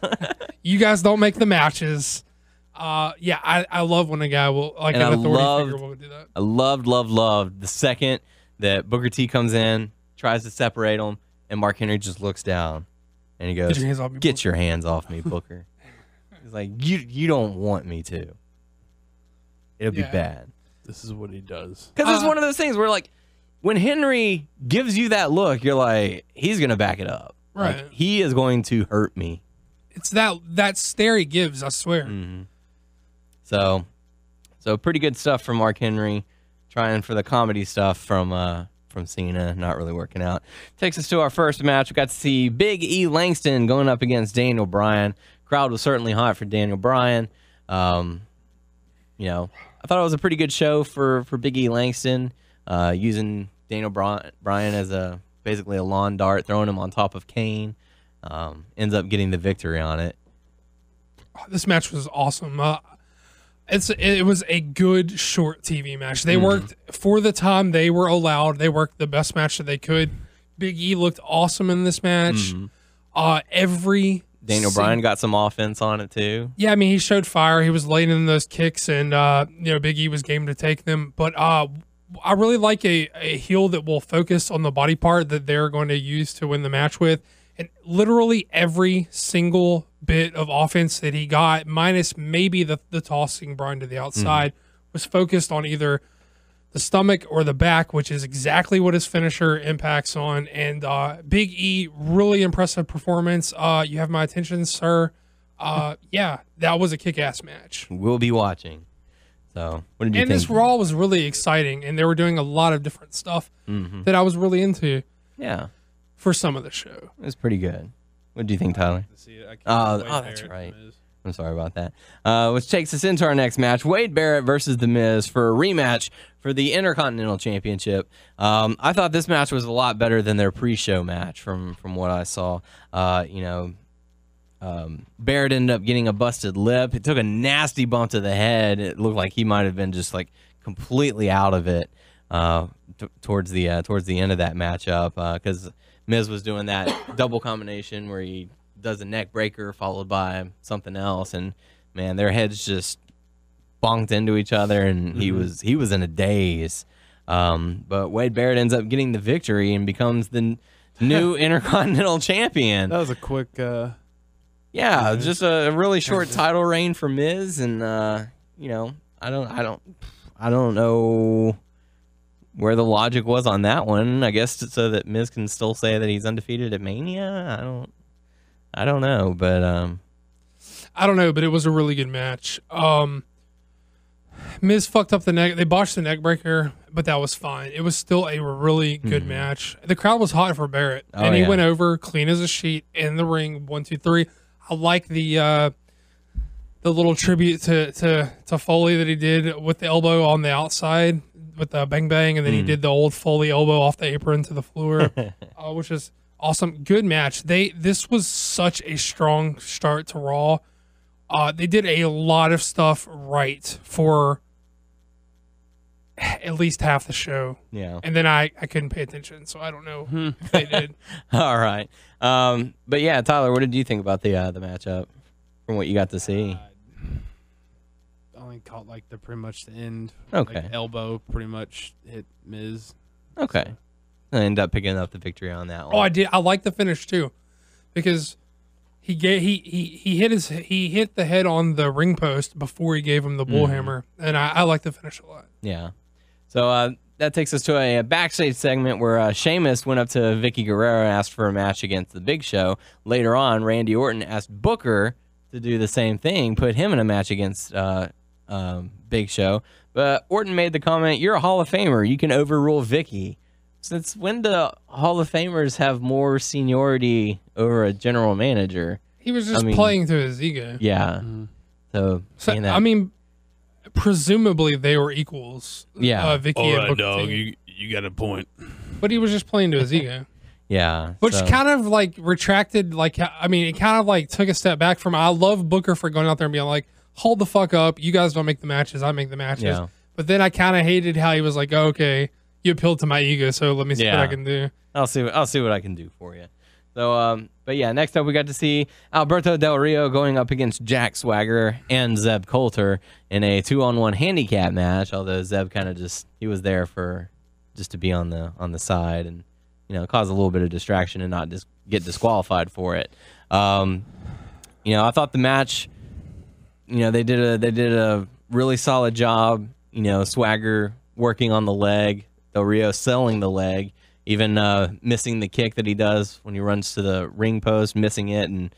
You guys don't make the matches. I love when a guy will, like an authority figure will do that. I loved the second that Booker T comes in, tries to separate him, and Mark Henry just looks down and he goes, "Get your hands off me, Booker." He's like, you don't want me to. It'll be bad. This is what he does. Because it's one of those things where, like, when Henry gives you that look, you're like, he's going to back it up. Right. Like, he is going to hurt me. It's that stare he gives, I swear. Mm-hmm. So pretty good stuff from Mark Henry. Trying for the comedy stuff from Cena, not really working out. Takes us to our first match. We got to see Big E Langston going up against Daniel Bryan. Crowd was certainly hot for Daniel Bryan. I thought it was a pretty good show for Big E Langston. Using Daniel Bryan as basically a lawn dart, throwing him on top of Kane, ends up getting the victory on it. This match was awesome. It was a good short TV match. They worked for the time they were allowed. They worked the best match that they could. Big E looked awesome in this match. Daniel Bryan got some offense on it too. Yeah, I mean, he showed fire. He was laying in those kicks, and Big E was game to take them. But I really like a heel that will focus on the body part that they're going to use to win the match with. And literally every single bit of offense that he got, minus maybe the tossing Bryan to the outside, was focused on either the stomach or the back, which is exactly what his finisher impacts on. And Big E, really impressive performance. You have my attention, sir. That was a kick-ass match. We'll be watching. So, what did you think? And this Raw was really exciting, and they were doing a lot of different stuff that I was really into. Yeah. For some of the show. It was pretty good. What do you think, Tyler? That's right. I'm sorry about that. Which takes us into our next match. Wade Barrett versus The Miz for a rematch for the Intercontinental Championship. I thought this match was a lot better than their pre-show match from what I saw. Barrett ended up getting a busted lip. It took a nasty bump to the head. It looked like he might have been just like completely out of it towards the end of that matchup because Miz was doing that double combination where he does a neck breaker followed by something else, and man, their heads just bonked into each other, and he was in a daze. But Wade Barrett ends up getting the victory and becomes the new Intercontinental Champion. That was a quick. Just a really short title reign for Miz, and I don't know where the logic was on that one. I guess so that Miz can still say that he's undefeated at Mania. I don't know, but I don't know, but it was a really good match. Miz fucked up the neck. They botched the neck breaker, but that was fine. It was still a really good match. The crowd was hot for Barrett, and he went over clean as a sheet in the ring. 1, 2, 3. I like the little tribute to Foley that he did with the elbow on the outside with the bang bang, and then he did the old Foley elbow off the apron to the floor, which is awesome. Good match. This was such a strong start to Raw. They did a lot of stuff right for at least half the show. Yeah. And then I couldn't pay attention, so I don't know if they did. All right. But yeah, Tyler, what did you think about the matchup from what you got to see? Only caught like pretty much the end. Okay. Like, elbow pretty much hit Miz. Okay. I ended up picking up the victory on that one. Oh, I did. I like the finish too, because he hit the head on the ring post before he gave him the bullhammer, and I like the finish a lot. Yeah. So that takes us to a backstage segment where Sheamus went up to Vicky Guerrero and asked for a match against the Big Show. Later on, Randy Orton asked Booker to do the same thing, put him in a match against Big Show. But Orton made the comment, "You're a Hall of Famer. You can overrule Vicky." Since when do Hall of Famers have more seniority over a general manager? He was just playing to his ego. Yeah. So I mean, presumably they were equals. Yeah. Vicky All and right, Booker dog. T. You got a point. But he was just playing to his ego. Yeah. Which kind of like retracted, like, I mean, it kind of like took a step back from, I love Booker for going out there and being like, hold the fuck up. You guys don't make the matches. I make the matches. Yeah. But then I kind of hated how he was like, oh, okay, you appealed to my ego, so let me see what I can do. I'll see what I can do for you. So, but yeah, next up we got to see Alberto Del Rio going up against Jack Swagger and Zeb Coulter in a 2-on-1 handicap match. Although Zeb kind of he was there just to be on the side and cause a little bit of distraction and not just get disqualified for it. I thought the match, they did a really solid job. Swagger working on the leg, Del Rio selling the leg. Even missing the kick that he does when he runs to the ring post, missing it, and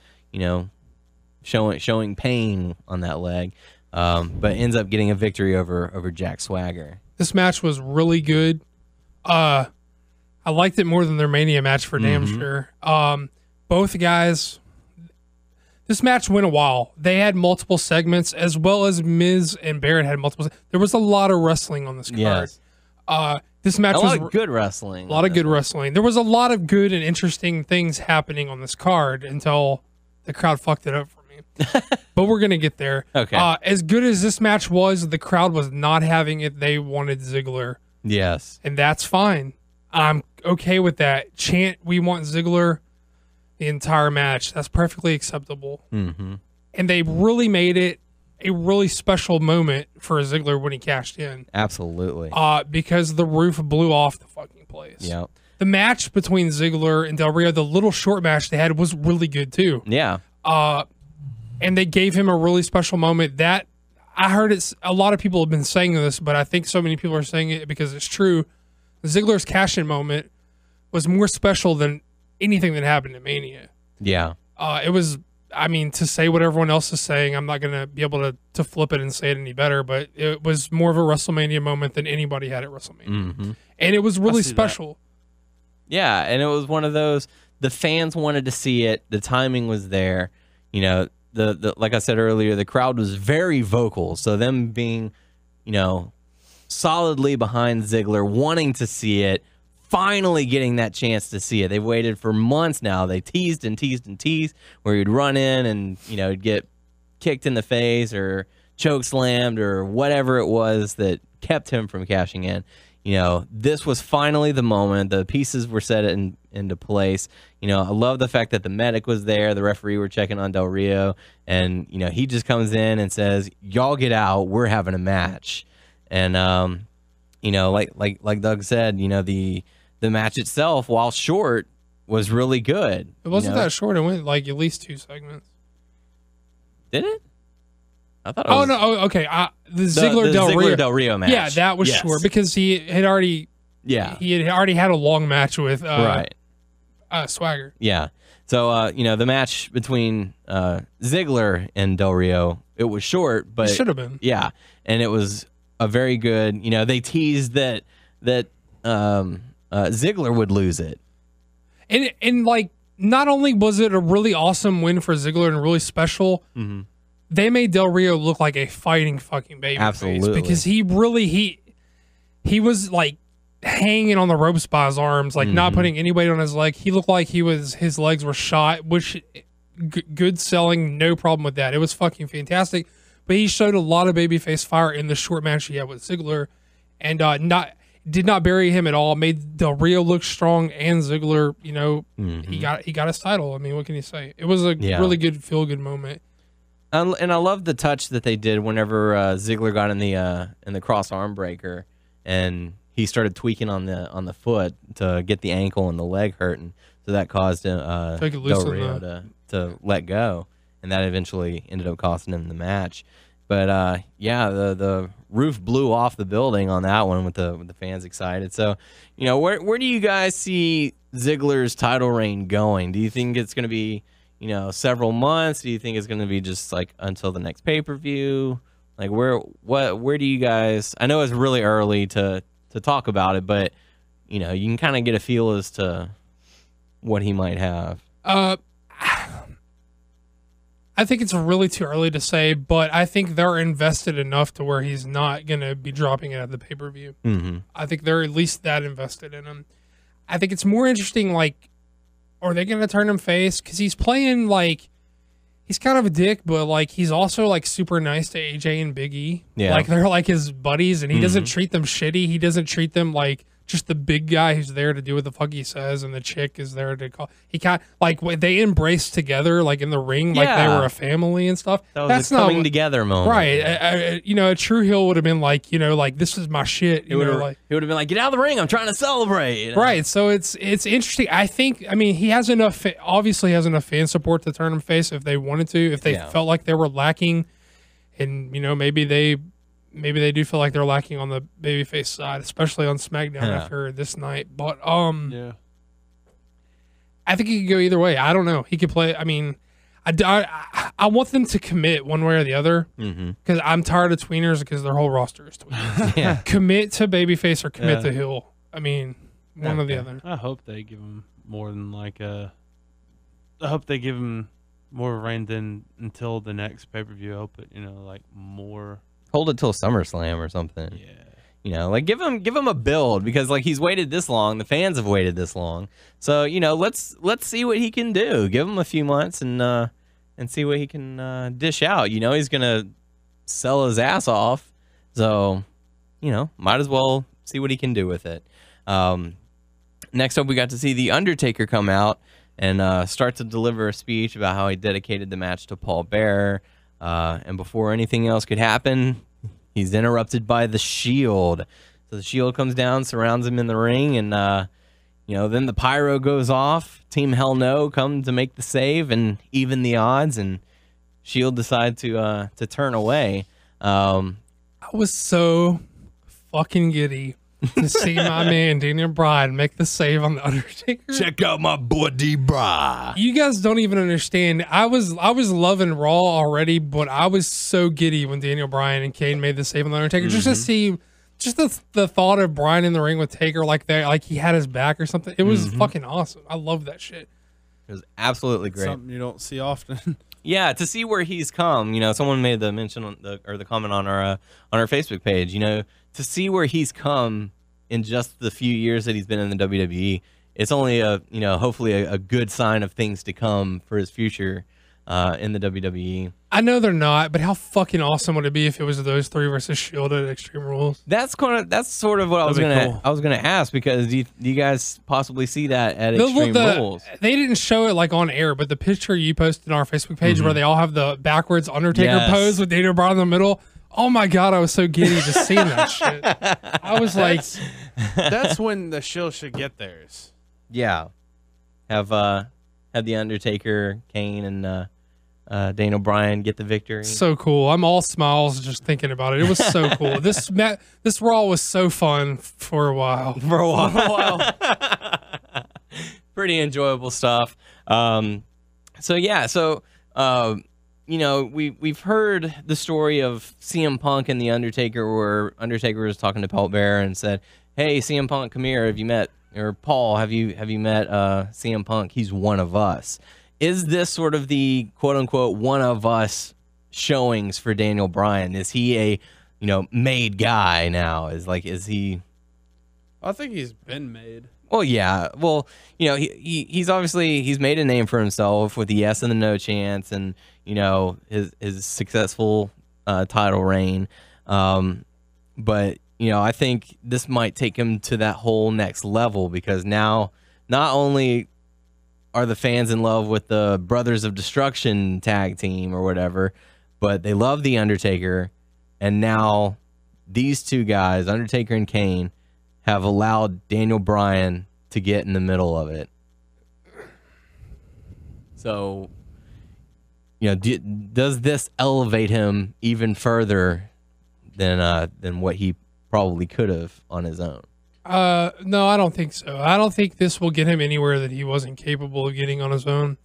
showing pain on that leg, but ends up getting a victory over Jack Swagger. This match was really good. I liked it more than their Mania match for damn sure. Both guys. This match went a while. They had multiple segments, as well as Miz and Barrett had multiple. There was a lot of wrestling on this card. Yes. This match was a lot of good wrestling. A lot of good wrestling. There was a lot of good and interesting things happening on this card until the crowd fucked it up for me. But we're gonna get there. Okay. As good as this match was, the crowd was not having it. They wanted Ziggler. Yes. And that's fine. I'm okay with that. Chant, "We want Ziggler," the entire match. That's perfectly acceptable. Mm-hmm. And they really made it a really special moment for Ziggler when he cashed in. Absolutely. Because the roof blew off the fucking place. Yeah. The match between Ziggler and Del Rio, the little short match they had, was really good too. Yeah. And they gave him a really special moment. That I heard a lot of people have been saying this, but I think so many people are saying it because it's true. Ziggler's cash-in moment was more special than anything that happened at Mania. Yeah. It was, I mean, to say what everyone else is saying, I'm not going to be able to flip it and say it any better, but it was more of a WrestleMania moment than anybody had at WrestleMania. Mm-hmm. And it was really special. Yeah, and it was one of those, the fans wanted to see it, the timing was there. The like I said earlier, the crowd was very vocal, so them being, solidly behind Ziggler, wanting to see it, finally getting that chance to see it. They've waited for months now. They teased and teased and teased where he'd run in and, he'd get kicked in the face or choke slammed or whatever it was that kept him from cashing in. This was finally the moment. The pieces were set into place. I love the fact that the medic was there. The referee were checking on Del Rio. And, he just comes in and says, "Y'all get out. We're having a match." And, like Doug said, the match itself, while short, was really good. It wasn't that short. It went like at least 2 segments. Did it? I thought it was... no. Oh, okay. The Ziggler Del Rio match. Yeah, that was short because he had already had a long match with Swagger. Yeah. So, the match between Ziggler and Del Rio, it was short, but it should have been. Yeah, and it was a very good. They teased that Ziggler would lose it, and like not only was it a really awesome win for Ziggler and really special, they made Del Rio look like a fighting fucking baby. Absolutely, because he was like hanging on the ropes by his arms, like not putting any weight on his leg. He looked like his legs were shot, which good selling, no problem with that. It was fucking fantastic. But he showed a lot of babyface fire in the short match he had with Ziggler, and did not bury him at all. Made Del Rio look strong, and Ziggler, he got his title. I mean, what can you say? It was a really good feel good moment. And I love the touch that they did whenever Ziggler got in the cross arm breaker, and he started tweaking on the foot to get the ankle and the leg hurting, so that caused Del Rio to let go, and that eventually ended up costing him the match. But the roof blew off the building on that one with the fans excited. So, where do you guys see Ziggler's title reign going? Do you think it's going to be several months? Do you think it's going to be just like until the next pay-per-view? Like where do you guys? I know it's really early to talk about it, but you can kind of get a feel as to what he might have. I think it's really too early to say, but I think they're invested enough to where he's not going to be dropping it at the pay-per-view. I think they're at least that invested in him. I think it's more interesting, like, are they going to turn him face? Because he's playing, like, he's kind of a dick, but, like, he's also, like, super nice to AJ and Big E. Yeah. Like, they're, like, his buddies, and he doesn't treat them shitty. He doesn't treat them like just the big guy who's there to do what the fuck he says, and the chick is there to call. He kind of, like, they embrace together, like, in the ring, like they were a family and stuff. That's not coming together moment. Right. A true heel would have been like, like, this is my shit. He would have been like, get out of the ring, I'm trying to celebrate. Right. So it's interesting. He has enough, obviously has enough fan support to turn him face if they wanted to, if they felt like they were lacking, and, maybe they do feel like they're lacking on the babyface side, especially on SmackDown after this night. But I think he could go either way. I don't know. He could play. I mean, I want them to commit one way or the other, because I'm tired of tweeners, because their whole roster is tweeners. Commit to babyface or commit to heel. I mean, one or the other. I hope they give him more than like I hope they give him more of a reign than until the next pay-per-view. I hope it, like more. Hold it till SummerSlam or something. Yeah. Like give him a build, because like he's waited this long, the fans have waited this long. So, let's see what he can do. Give him a few months and see what he can dish out. He's gonna sell his ass off. So, might as well see what he can do with it. Next up, we got to see the Undertaker come out and start to deliver a speech about how he dedicated the match to Paul Bearer. And before anything else could happen, he's interrupted by the Shield. So the Shield comes down, surrounds him in the ring, and then the pyro goes off. Team Hell No come to make the save and even the odds, and Shield decide to turn away. I was so fucking giddy to see my man Daniel Bryan make the save on the Undertaker. Check out my boy D-Bry. You guys don't even understand. I was loving Raw already, but I was so giddy when Daniel Bryan and Kane made the save on the Undertaker. Just to see, just the thought of Bryan in the ring with Taker like that, like he had his back or something. It was fucking awesome. I love that shit. It was absolutely great. Something you don't see often. Yeah, to see where he's come. Someone made the mention on the comment on our Facebook page. To see where he's come in just the few years that he's been in the WWE, it's only hopefully a good sign of things to come for his future in the WWE. I know they're not, but how fucking awesome would it be if it was those three versus Shield at Extreme Rules? That's sort of what I was gonna ask, because do you guys possibly see that at Extreme Rules? They didn't show it like on air, but the picture you posted on our Facebook page where they all have the backwards Undertaker pose with Daniel Bryan in the middle. Oh my God, I was so giddy just seeing that shit. I was like, that's when the Shield should get theirs. Yeah, have the Undertaker, Kane, and Daniel Bryan get the victory. So cool. I'm all smiles just thinking about it. It was so cool. This Raw was so fun for a while. Pretty enjoyable stuff. So yeah, you know, we've heard the story of CM Punk and the Undertaker, where Undertaker was talking to Paul Bearer and said, "Hey, CM Punk, come here. Have you met, or Paul, have you met CM Punk? He's one of us." Is this sort of the quote unquote one of us showings for Daniel Bryan? Is he a, you know, made guy now? Is he? I think he's been made. Well, yeah. Well, you know, he's obviously he's made a name for himself with the yes and the no chance, and you know his successful title reign. But you know, I think this might take him to that whole next level, because now not only are the fans in love with the Brothers of Destruction tag team or whatever, but they love the Undertaker, and now these two guys, Undertaker and Kane, have allowed Daniel Bryan to get in the middle of it. So, you know, does this elevate him even further than what he probably could have on his own? No, I don't think so. I don't think this will get him anywhere that he wasn't capable of getting on his own.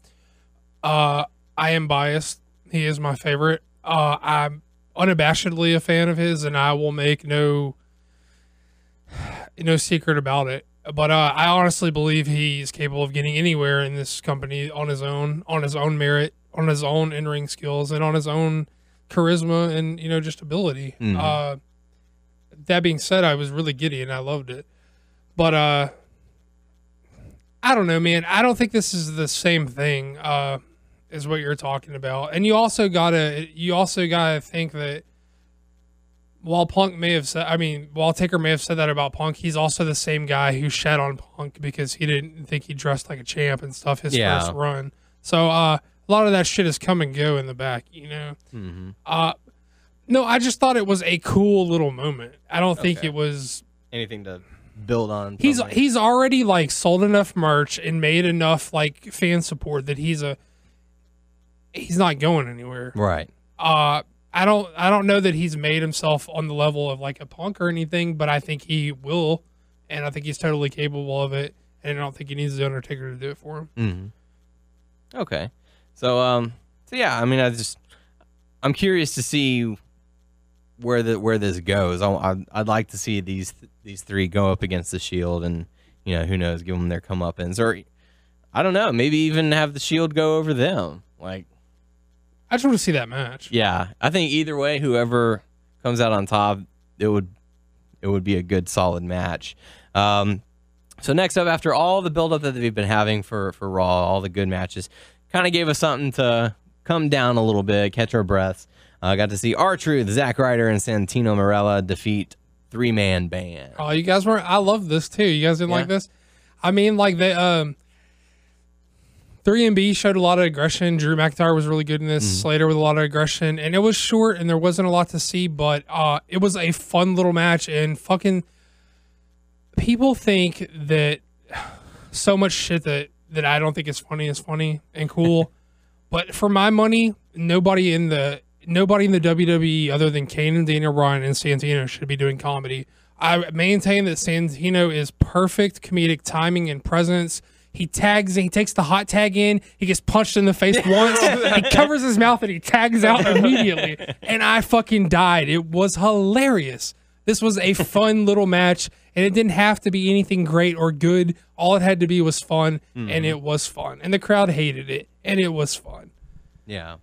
I am biased. He is my favorite. I'm unabashedly a fan of his, and I will make no secret about it. But I honestly believe he's capable of getting anywhere in this company on his own merit, on his own in-ring skills, and on his own charisma and, you know, just ability. Mm-hmm. That being said, I was really giddy and I loved it. But I don't know, man. I don't think this is the same thing as what you're talking about. And you also gotta think that while Taker may have said that about Punk, he's also the same guy who shat on Punk because he didn't think he dressed like a champ and stuff his first run. So a lot of that shit is come and go in the back, you know. Mm-hmm. No, I just thought it was a cool little moment. I don't think it was anything to build on. He's already like sold enough merch and made enough like fan support that he's not going anywhere. Right. I don't know that he's made himself on the level of like a Punk or anything, but I think he will, and I think he's totally capable of it, and I don't think he needs the Undertaker to do it for him. Mm-hmm. Okay. So yeah, I mean, I'm curious to see where this goes. I'd like to see these three go up against the Shield, and you know, who knows, give them their comeuppance, or I don't know, maybe even have the Shield go over them. Like, I just want to see that match. Yeah, I think either way, whoever comes out on top, it would be a good, solid match. So next up, after all the buildup that we've been having for Raw, all the good matches, kind of gave us something to come down a little bit, catch our breaths. Got to see R-Truth, Zack Ryder, and Santino Marella defeat three-man band. Oh, you guys weren't. I love this too. You guys didn't like this? I mean, like the 3MB showed a lot of aggression. Drew McIntyre was really good in this. Slater with a lot of aggression, and it was short, and there wasn't a lot to see, but it was a fun little match. And fucking people think that so much shit that I don't think is funny and cool. But for my money, nobody in the WWE other than Kane and Daniel Bryan and Santino should be doing comedy. I maintain that Santino is perfect comedic timing and presence. He tags and he takes the hot tag in. He gets punched in the face once. He covers his mouth and he tags out immediately. And I fucking died. It was hilarious. This was a fun little match, and it didn't have to be anything great or good. All it had to be was fun, and it was fun. And the crowd hated it, and it was fun. Yeah.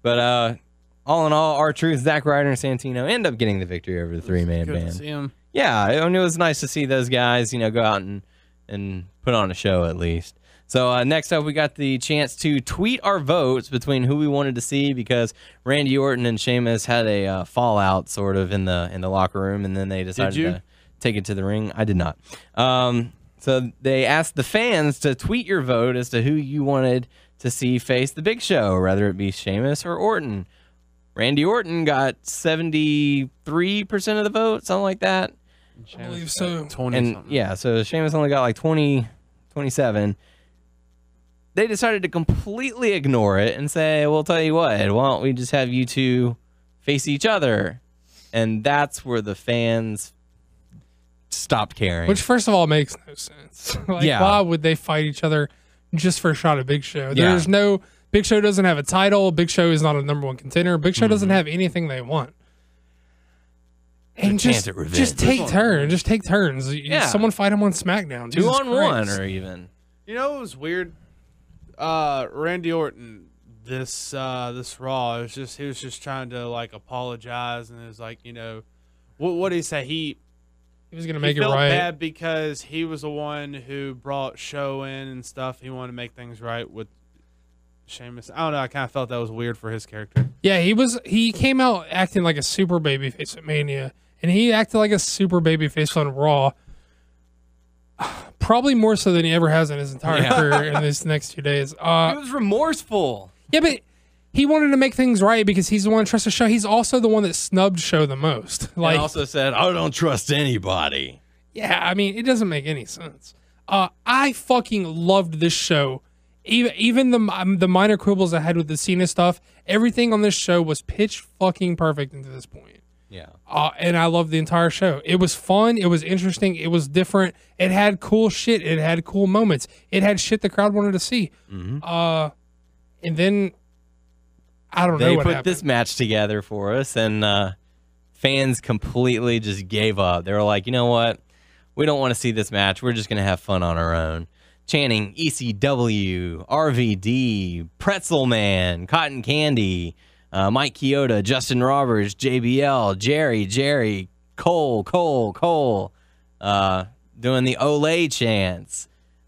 But all in all, R-Truth, Zack Ryder, and Santino end up getting the victory over the three-man band. To see him. Yeah, I mean, it was nice to see those guys, you know, go out and put on a show at least. So next up, we got the chance to tweet our votes between who we wanted to see, because Randy Orton and Sheamus had a fallout sort of in the locker room, and then they decided to take it to the ring. I did not. So they asked the fans to tweet your vote as to who you wanted to see face the Big Show, whether it be Sheamus or Orton. Randy Orton got 73% of the vote, something like that. I believe so. 20 and yeah, so Sheamus only got like 27. They decided to completely ignore it and say, "We'll tell you what, why don't we just have you two face each other?" And that's where the fans stopped caring. Which, first of all, makes no sense. Like, why would they fight each other? just for a shot of Big Show. There's no Big Show doesn't have a title. Big Show is not a #1 contender. Big Show doesn't have anything they want. And just take turns. Just take turns. Someone fight him on SmackDown. 2-on-1 or even. You know what was weird? Randy Orton, this Raw, he was just trying to like apologize, and it was like, what did he say? He was gonna make it felt right. bad because he was the one who brought Show in and stuff. He wanted to make things right with Sheamus. I don't know. I kind of felt that was weird for his character. Yeah, he came out acting like a super babyface at Mania, and he acted like a super babyface on Raw. Probably more so than he ever has in his entire career in these next 2 days. He was remorseful. Yeah, but he wanted to make things right because he's the one who trusts the Show. He's also the one that snubbed Show the most. Like, and also said, I don't trust anybody. Yeah, I mean, it doesn't make any sense. I fucking loved this show. Even the minor quibbles I had with the Cena stuff, everything on this show was pitch fucking perfect into this point. Yeah. And I loved the entire show. It was fun. It was interesting. It was different. It had cool shit. It had cool moments. It had shit the crowd wanted to see. Mm-hmm. And then I don't know what happened. They put this match together for us, and fans completely just gave up. They were like, you know what? We don't want to see this match. We're just going to have fun on our own. Chanting ECW, RVD, Pretzel Man, Cotton Candy, Mike Chioda, Justin Roberts, JBL, Jerry, Cole, doing the Olay chants,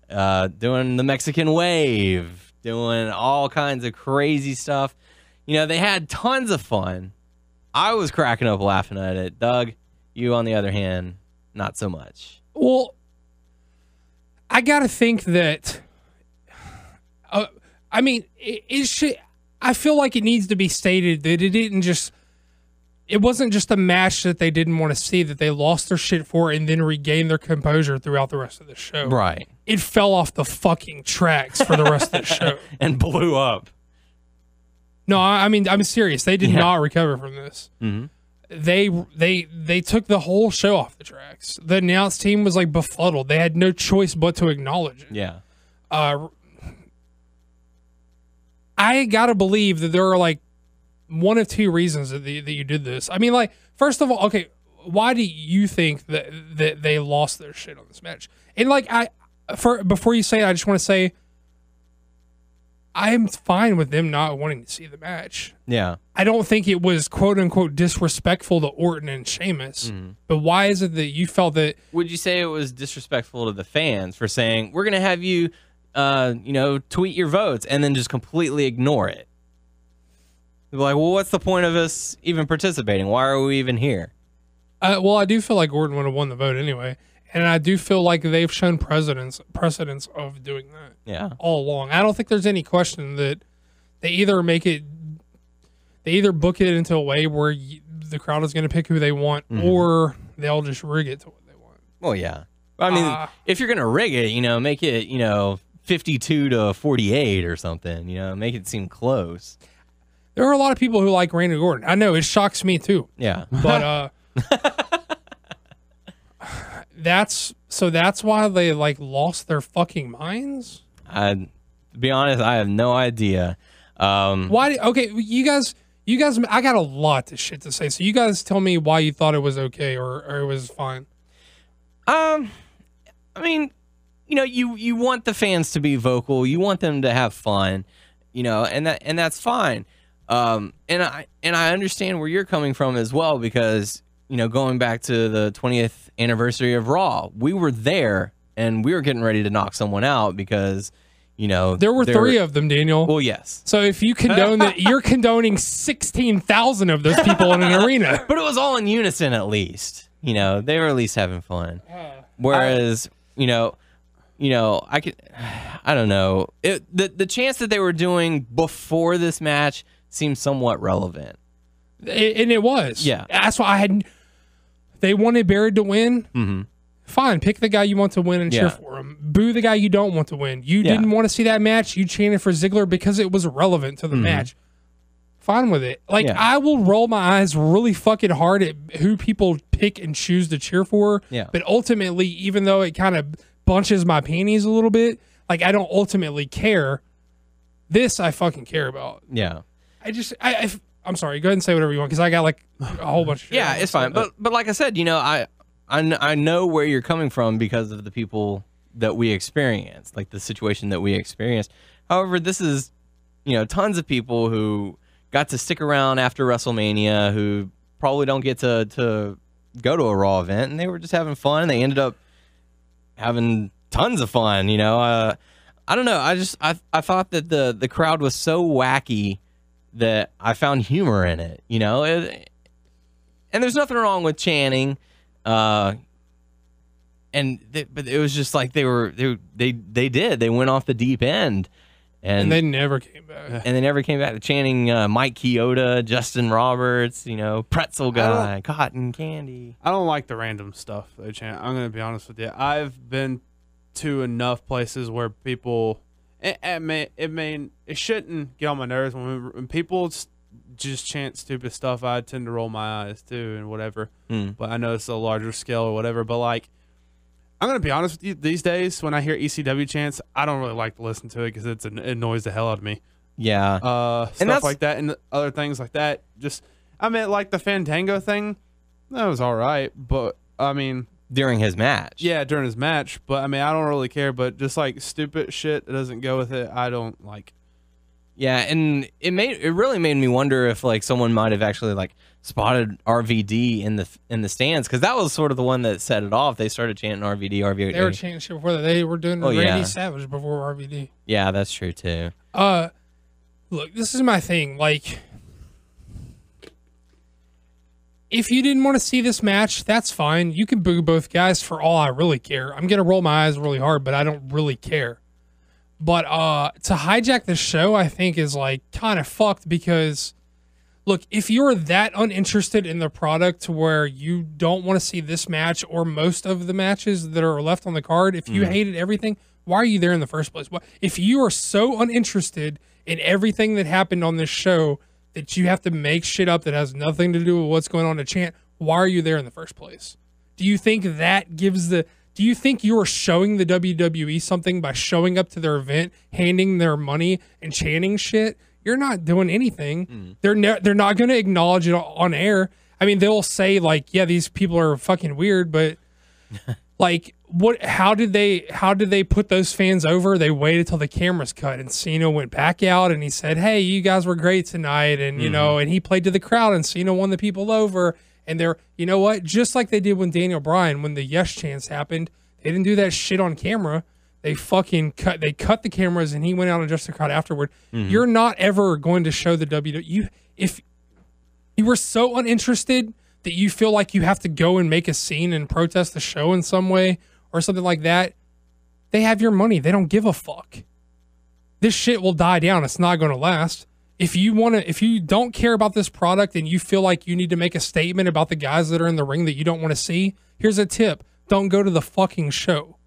doing the Mexican wave, doing all kinds of crazy stuff. They had tons of fun. I was cracking up laughing at it. Doug, you on the other hand, not so much. Well, I gotta think that. I mean, it should. I feel like it needs to be stated that it wasn't just a match that they didn't want to see, that they lost their shit for and then regained their composure throughout the rest of the show. Right. It fell off the fucking tracks for the rest of the show and blew up. No, I mean, I'm serious. They did not recover from this. Mm-hmm. They took the whole show off the tracks. The announce team was like befuddled. They had no choice but to acknowledge it. Yeah. I gotta believe that there are like one of two reasons that you did this. I mean, like, first of all, okay, why do you think that they lost their shit on this match? And like, before you say it, I just want to say I'm fine with them not wanting to see the match. Yeah. I don't think it was quote unquote disrespectful to Orton and Sheamus. Mm-hmm. But why is it that you felt that? Would you say it was disrespectful to the fans for saying, we're going to have you, tweet your votes and then just completely ignore it? They're like, well, what's the point of us even participating? Why are we even here? Well, I do feel like Orton would have won the vote anyway. And I do feel like they've shown precedence of doing that. Yeah. All along. I don't think there's any question that they either book it into a way where the crowd is going to pick who they want, mm-hmm. or they'll just rig it to what they want. Well, yeah. I mean, if you're going to rig it, make it, 52-48 or something, make it seem close. There are a lot of people who like Randy Orton. I know, it shocks me too. Yeah. But, that's why they like lost their fucking minds. To be honest, I have no idea. Why? Okay, you guys. I got a lot of shit to say, so you guys tell me why you thought it was okay or it was fine. I mean, you want the fans to be vocal. You want them to have fun, and that's fine. And I understand where you're coming from as well, because going back to the 20th anniversary of Raw, we were there and we were getting ready to knock someone out because, there were 3 of them, Daniel. Well, yes. So if you condone that, you're condoning 16,000 of those people in an arena. But it was all in unison, at least. They were at least having fun. Whereas, I don't know. The chance that they were doing before this match seemed somewhat relevant. And it was. Yeah. That's why they wanted Barrett to win. Mm-hmm. Fine, pick the guy you want to win and cheer for him. Boo the guy you don't want to win. You didn't want to see that match. You chanted for Ziggler because it was relevant to the match. Fine with it. Like, I will roll my eyes really fucking hard at who people pick and choose to cheer for. Yeah. But ultimately, even though it kind of bunches my panties a little bit, Like, I don't ultimately care. This I fucking care about. Yeah. I'm sorry. Go ahead and say whatever you want because I got like a whole bunch of shit. Yeah, it's fine. But like I said, I know where you're coming from because of the people that we experienced, like the situation that we experienced. However, this is, tons of people who got to stick around after WrestleMania who probably don't get to go to a Raw event, and they were just having fun. They ended up having tons of fun, I don't know. I thought that the crowd was so wacky that I found humor in it, and there's nothing wrong with chanting, but it was just like they went off the deep end, and they never came back. And they never came back to chanting Mike Chioda, Justin Roberts, Pretzel Guy, Cotton Candy. I don't like the random stuff they chant. I'm gonna be honest with you. I've been to enough places where people, it shouldn't get on my nerves when people just chant stupid stuff. I tend to roll my eyes too and whatever. But I know it's a larger scale or whatever. But like, I'm gonna be honest with you. These days, when I hear ECW chants, I don't really like to listen to it because it annoys the hell out of me. Yeah, stuff like that and other things like that. Like the Fandango thing, that was all right, but I mean, during his match. Yeah, during his match, but I mean, I don't really care. But just like stupid shit that doesn't go with it, I don't like. Yeah, and it really made me wonder if like someone might have actually like spotted RVD in the stands, because that was sort of the one that set it off. They started chanting RVD. They were chanting shit before that. They were doing Randy Savage before RVD. Yeah, that's true too. Look, this is my thing. Like, if you didn't want to see this match, that's fine. You can boo both guys for all I really care. I'm gonna roll my eyes really hard, but I don't really care. But to hijack the show, I think is like kind of fucked because, look, if you're that uninterested in the product to where you don't want to see this match or most of the matches that are left on the card, if you hated everything, why are you there in the first place? If you are so uninterested in everything that happened on this show that you have to make shit up that has nothing to do with what's going on to chant, why are you there in the first place? Do you think that gives do you think you are showing the WWE something by showing up to their event, handing their money, and chanting shit? You're not doing anything. They're not going to acknowledge it on air. I mean, they'll say like, yeah, these people are fucking weird, but like, how did they put those fans over? They waited till the cameras cut and Cena went back out and he said, "Hey, you guys were great tonight." And and he played to the crowd and Cena won the people over. And they're, you know what? Just like they did when Daniel Bryan, when the yes chants happened, they didn't do that shit on camera. They fucking cut the cameras and he went out and addressed the crowd afterward. You're not ever going to show the WWE. If you were so uninterested that you feel like you have to go and make a scene and protest the show in some way or something like that, they have your money. They don't give a fuck. This shit will die down. It's not going to last. If you don't care about this product and you feel like you need to make a statement about the guys that are in the ring that you don't want to see, here's a tip. Don't go to the fucking show.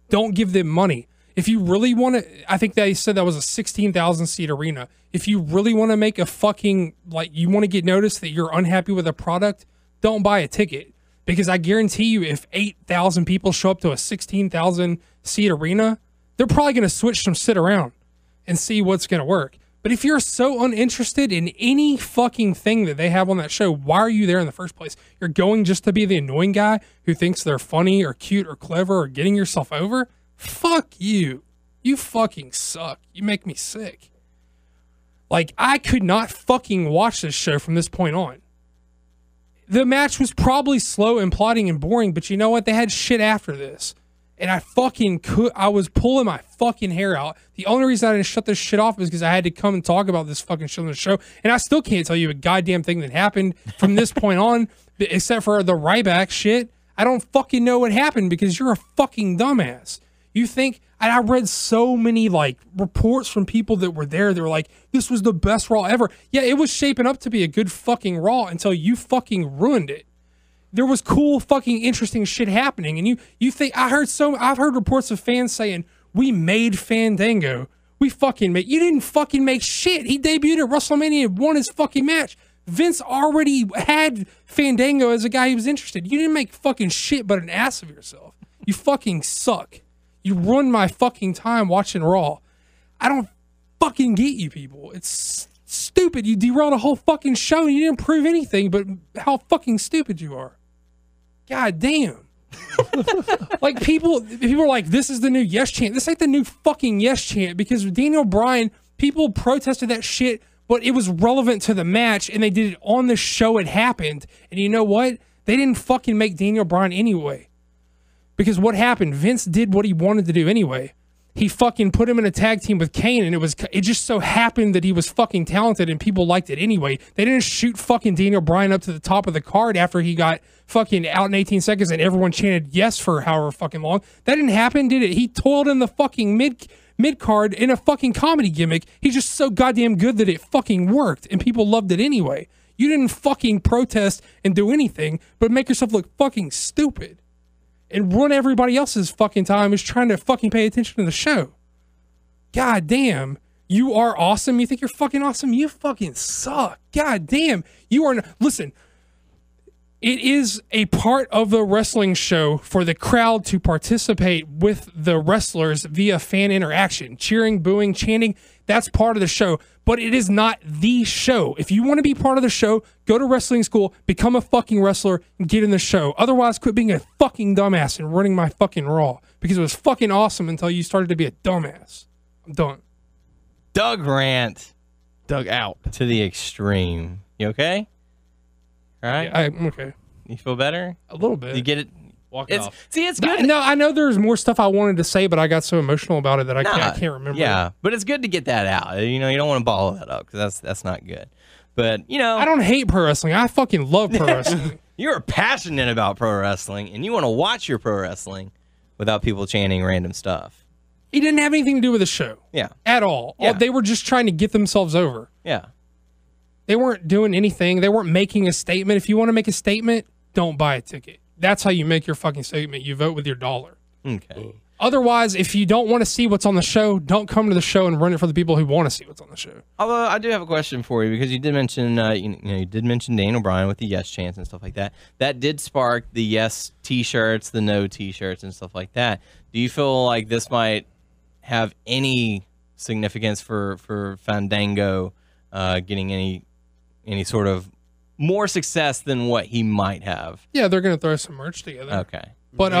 Don't give them money. If you really want to, I think they said that was a 16,000 seat arena. If you really want to make a fucking, like, you want to get noticed that you're unhappy with a product, don't buy a ticket. Because I guarantee you, if 8,000 people show up to a 16,000 seat arena, they're probably going to switch some shit around and see what's going to work. But if you're so uninterested in any fucking thing that they have on that show, why are you there in the first place? You're going just to be the annoying guy who thinks they're funny or cute or clever or getting yourself over? Fuck you. You fucking suck. You make me sick. Like, I could not fucking watch this show from this point on. The match was probably slow and plotting and boring, but you know what? They had shit after this. And I was pulling my fucking hair out. The only reason I didn't shut this shit off is because I had to come and talk about this fucking shit on the show. And I still can't tell you a goddamn thing that happened from this point on, except for the Ryback shit. I don't fucking know what happened because you're a fucking dumbass. You think, and I read so many like reports from people that were there. They were like, this was the best Raw ever. Yeah, it was shaping up to be a good fucking Raw until you fucking ruined it. There was cool fucking interesting shit happening. And you think, I've heard reports of fans saying, we made Fandango. You didn't fucking make shit. He debuted at WrestleMania and won his fucking match. Vince already had Fandango as a guy he was interested. You didn't make fucking shit but an ass of yourself. You fucking suck. You ruined my fucking time watching Raw. I don't fucking get you people. It's stupid. You derailed a whole fucking show and you didn't prove anything but how fucking stupid you are. God damn. Like people are like, this is the new yes chant. This ain't the new fucking yes chant because Daniel Bryan, people protested that shit, but it was relevant to the match and they did it on the show it happened. And you know what? They didn't fucking make Daniel Bryan anyway. Because what happened? Vince did what he wanted to do anyway. He fucking put him in a tag team with Kane, and it just so happened that he was fucking talented and people liked it anyway. They didn't shoot fucking Daniel Bryan up to the top of the card after he got fucking out in 18 seconds and everyone chanted yes for however fucking long. That didn't happen, did it? He toiled in the fucking mid card in a fucking comedy gimmick. He's just so goddamn good that it fucking worked and people loved it anyway. You didn't fucking protest and do anything but make yourself look fucking stupid and ruin everybody else's fucking time who's trying to fucking pay attention to the show. God damn. You are awesome. You think you're fucking awesome? You fucking suck. God damn. You are... Listen, it is a part of the wrestling show for the crowd to participate with the wrestlers via fan interaction. Cheering, booing, chanting. That's part of the show. But it is not the show. If you want to be part of the show, go to wrestling school, become a fucking wrestler, and get in the show. Otherwise, quit being a fucking dumbass and running my fucking Raw. Because it was fucking awesome until you started to be a dumbass. I'm done. Doug rant. Doug out. To the extreme. You okay? All right? Yeah, I'm okay. You feel better? A little bit. You get it? Walk it off. See, it's good. No, I know there's more stuff I wanted to say, but I got so emotional about it that I can't remember. Yeah, but it's good to get that out. You know, you don't want to bottle that up because that's not good. But, you know. I don't hate pro wrestling. I fucking love pro wrestling. You're passionate about pro wrestling, and you want to watch your pro wrestling without people chanting random stuff. It didn't have anything to do with the show. Yeah. At all. Yeah. They were just trying to get themselves over. Yeah. They weren't doing anything. They weren't making a statement. If you want to make a statement, don't buy a ticket. That's how you make your fucking statement. You vote with your dollar. Okay. Otherwise, if you don't want to see what's on the show, don't come to the show and run it for the people who want to see what's on the show. Although I do have a question for you because you did mention, you did mention Daniel Bryan with the yes chants and stuff like that. That did spark the yes T-shirts, the no T-shirts, and stuff like that. Do you feel like this might have any significance for Fandango getting any sort of more success than what he might have? Yeah, they're gonna throw some merch together. Okay. But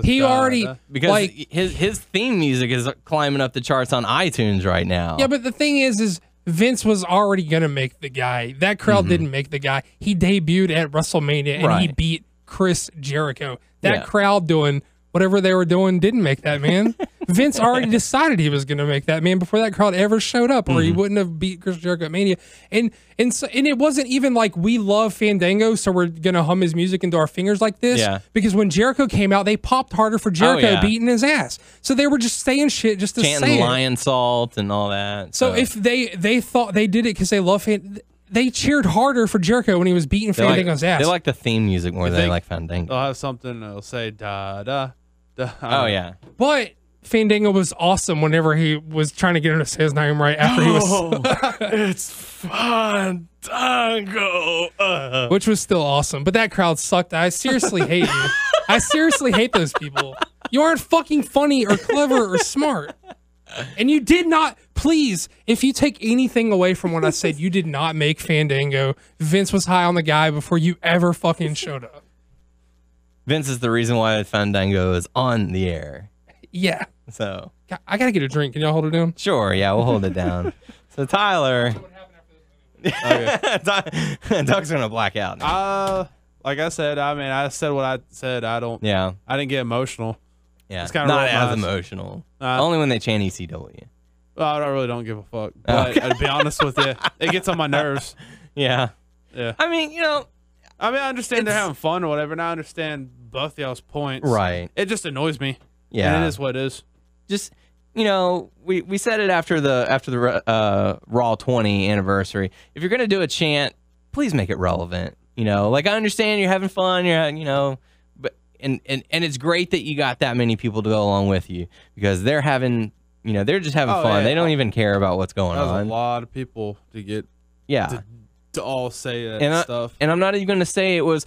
he already because like his theme music is climbing up the charts on iTunes right now. Yeah, but the thing is Vince was already gonna make the guy. That crowd didn't make the guy. He debuted at WrestleMania and he beat Chris Jericho. That crowd doing whatever they were doing didn't make that man. Vince already decided he was going to make that man before that crowd ever showed up, or he wouldn't have beat Chris Jericho at Mania. And it wasn't even like we love Fandango, so we're going to hum his music into our fingers like this. Yeah. Because when Jericho came out, they popped harder for Jericho beating his ass. So they were just saying shit just to say it. Chanting Lion Salt and all that. So if they thought they did it because they love they cheered harder for Jericho when he was beating Fandango's ass. They like the theme music more than they like Fandango. They'll have something that'll say da da da. Oh yeah. But Fandango was awesome whenever he was trying to get him to say his name right after he was. It's Fandango. Which was still awesome. But that crowd sucked. I seriously hate you. I seriously hate those people. You aren't fucking funny or clever or smart. And you did not, please, if you take anything away from what I said, you did not make Fandango. Vince was high on the guy before you ever fucking showed up. Vince is the reason why Fandango is on the air. Yeah. So I gotta get a drink. Can y'all hold it down? Sure, yeah, we'll hold it down. So Tyler, Doug's gonna black out now. Like I said, I mean, I said what I said. I didn't get emotional. Yeah, it's kind not as emotional. Only when they chant ECW. Well, I really don't give a fuck. But to be honest with you, it gets on my nerves. Yeah. I mean, I understand they're having fun or whatever, and I understand both y'all's points. Right. It just annoys me. Yeah. And it is what it is. Just, we said it after the Raw 20 anniversary. If you're gonna do a chant, please make it relevant. Like I understand you're having fun, but and it's great that you got that many people to go along with you because they're having, they're just having fun. Yeah. They don't even care about what's going on. There's a lot of people to get. Yeah. To all say that stuff. And I'm not even going to say it was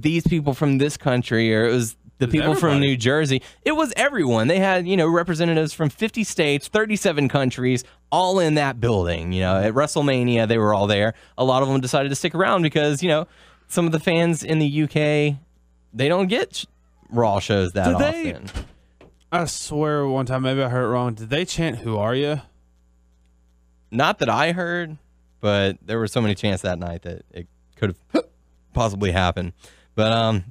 these people from this country or it was the people from New Jersey. It was everyone. They had, representatives from 50 states, 37 countries, all in that building. At WrestleMania, they were all there. A lot of them decided to stick around because, some of the fans in the UK, they don't get Raw shows that often. I swear one time, maybe I heard it wrong. Did they chant, "Who are you"? Not that I heard, but there were so many chants that night that it could have possibly happened. But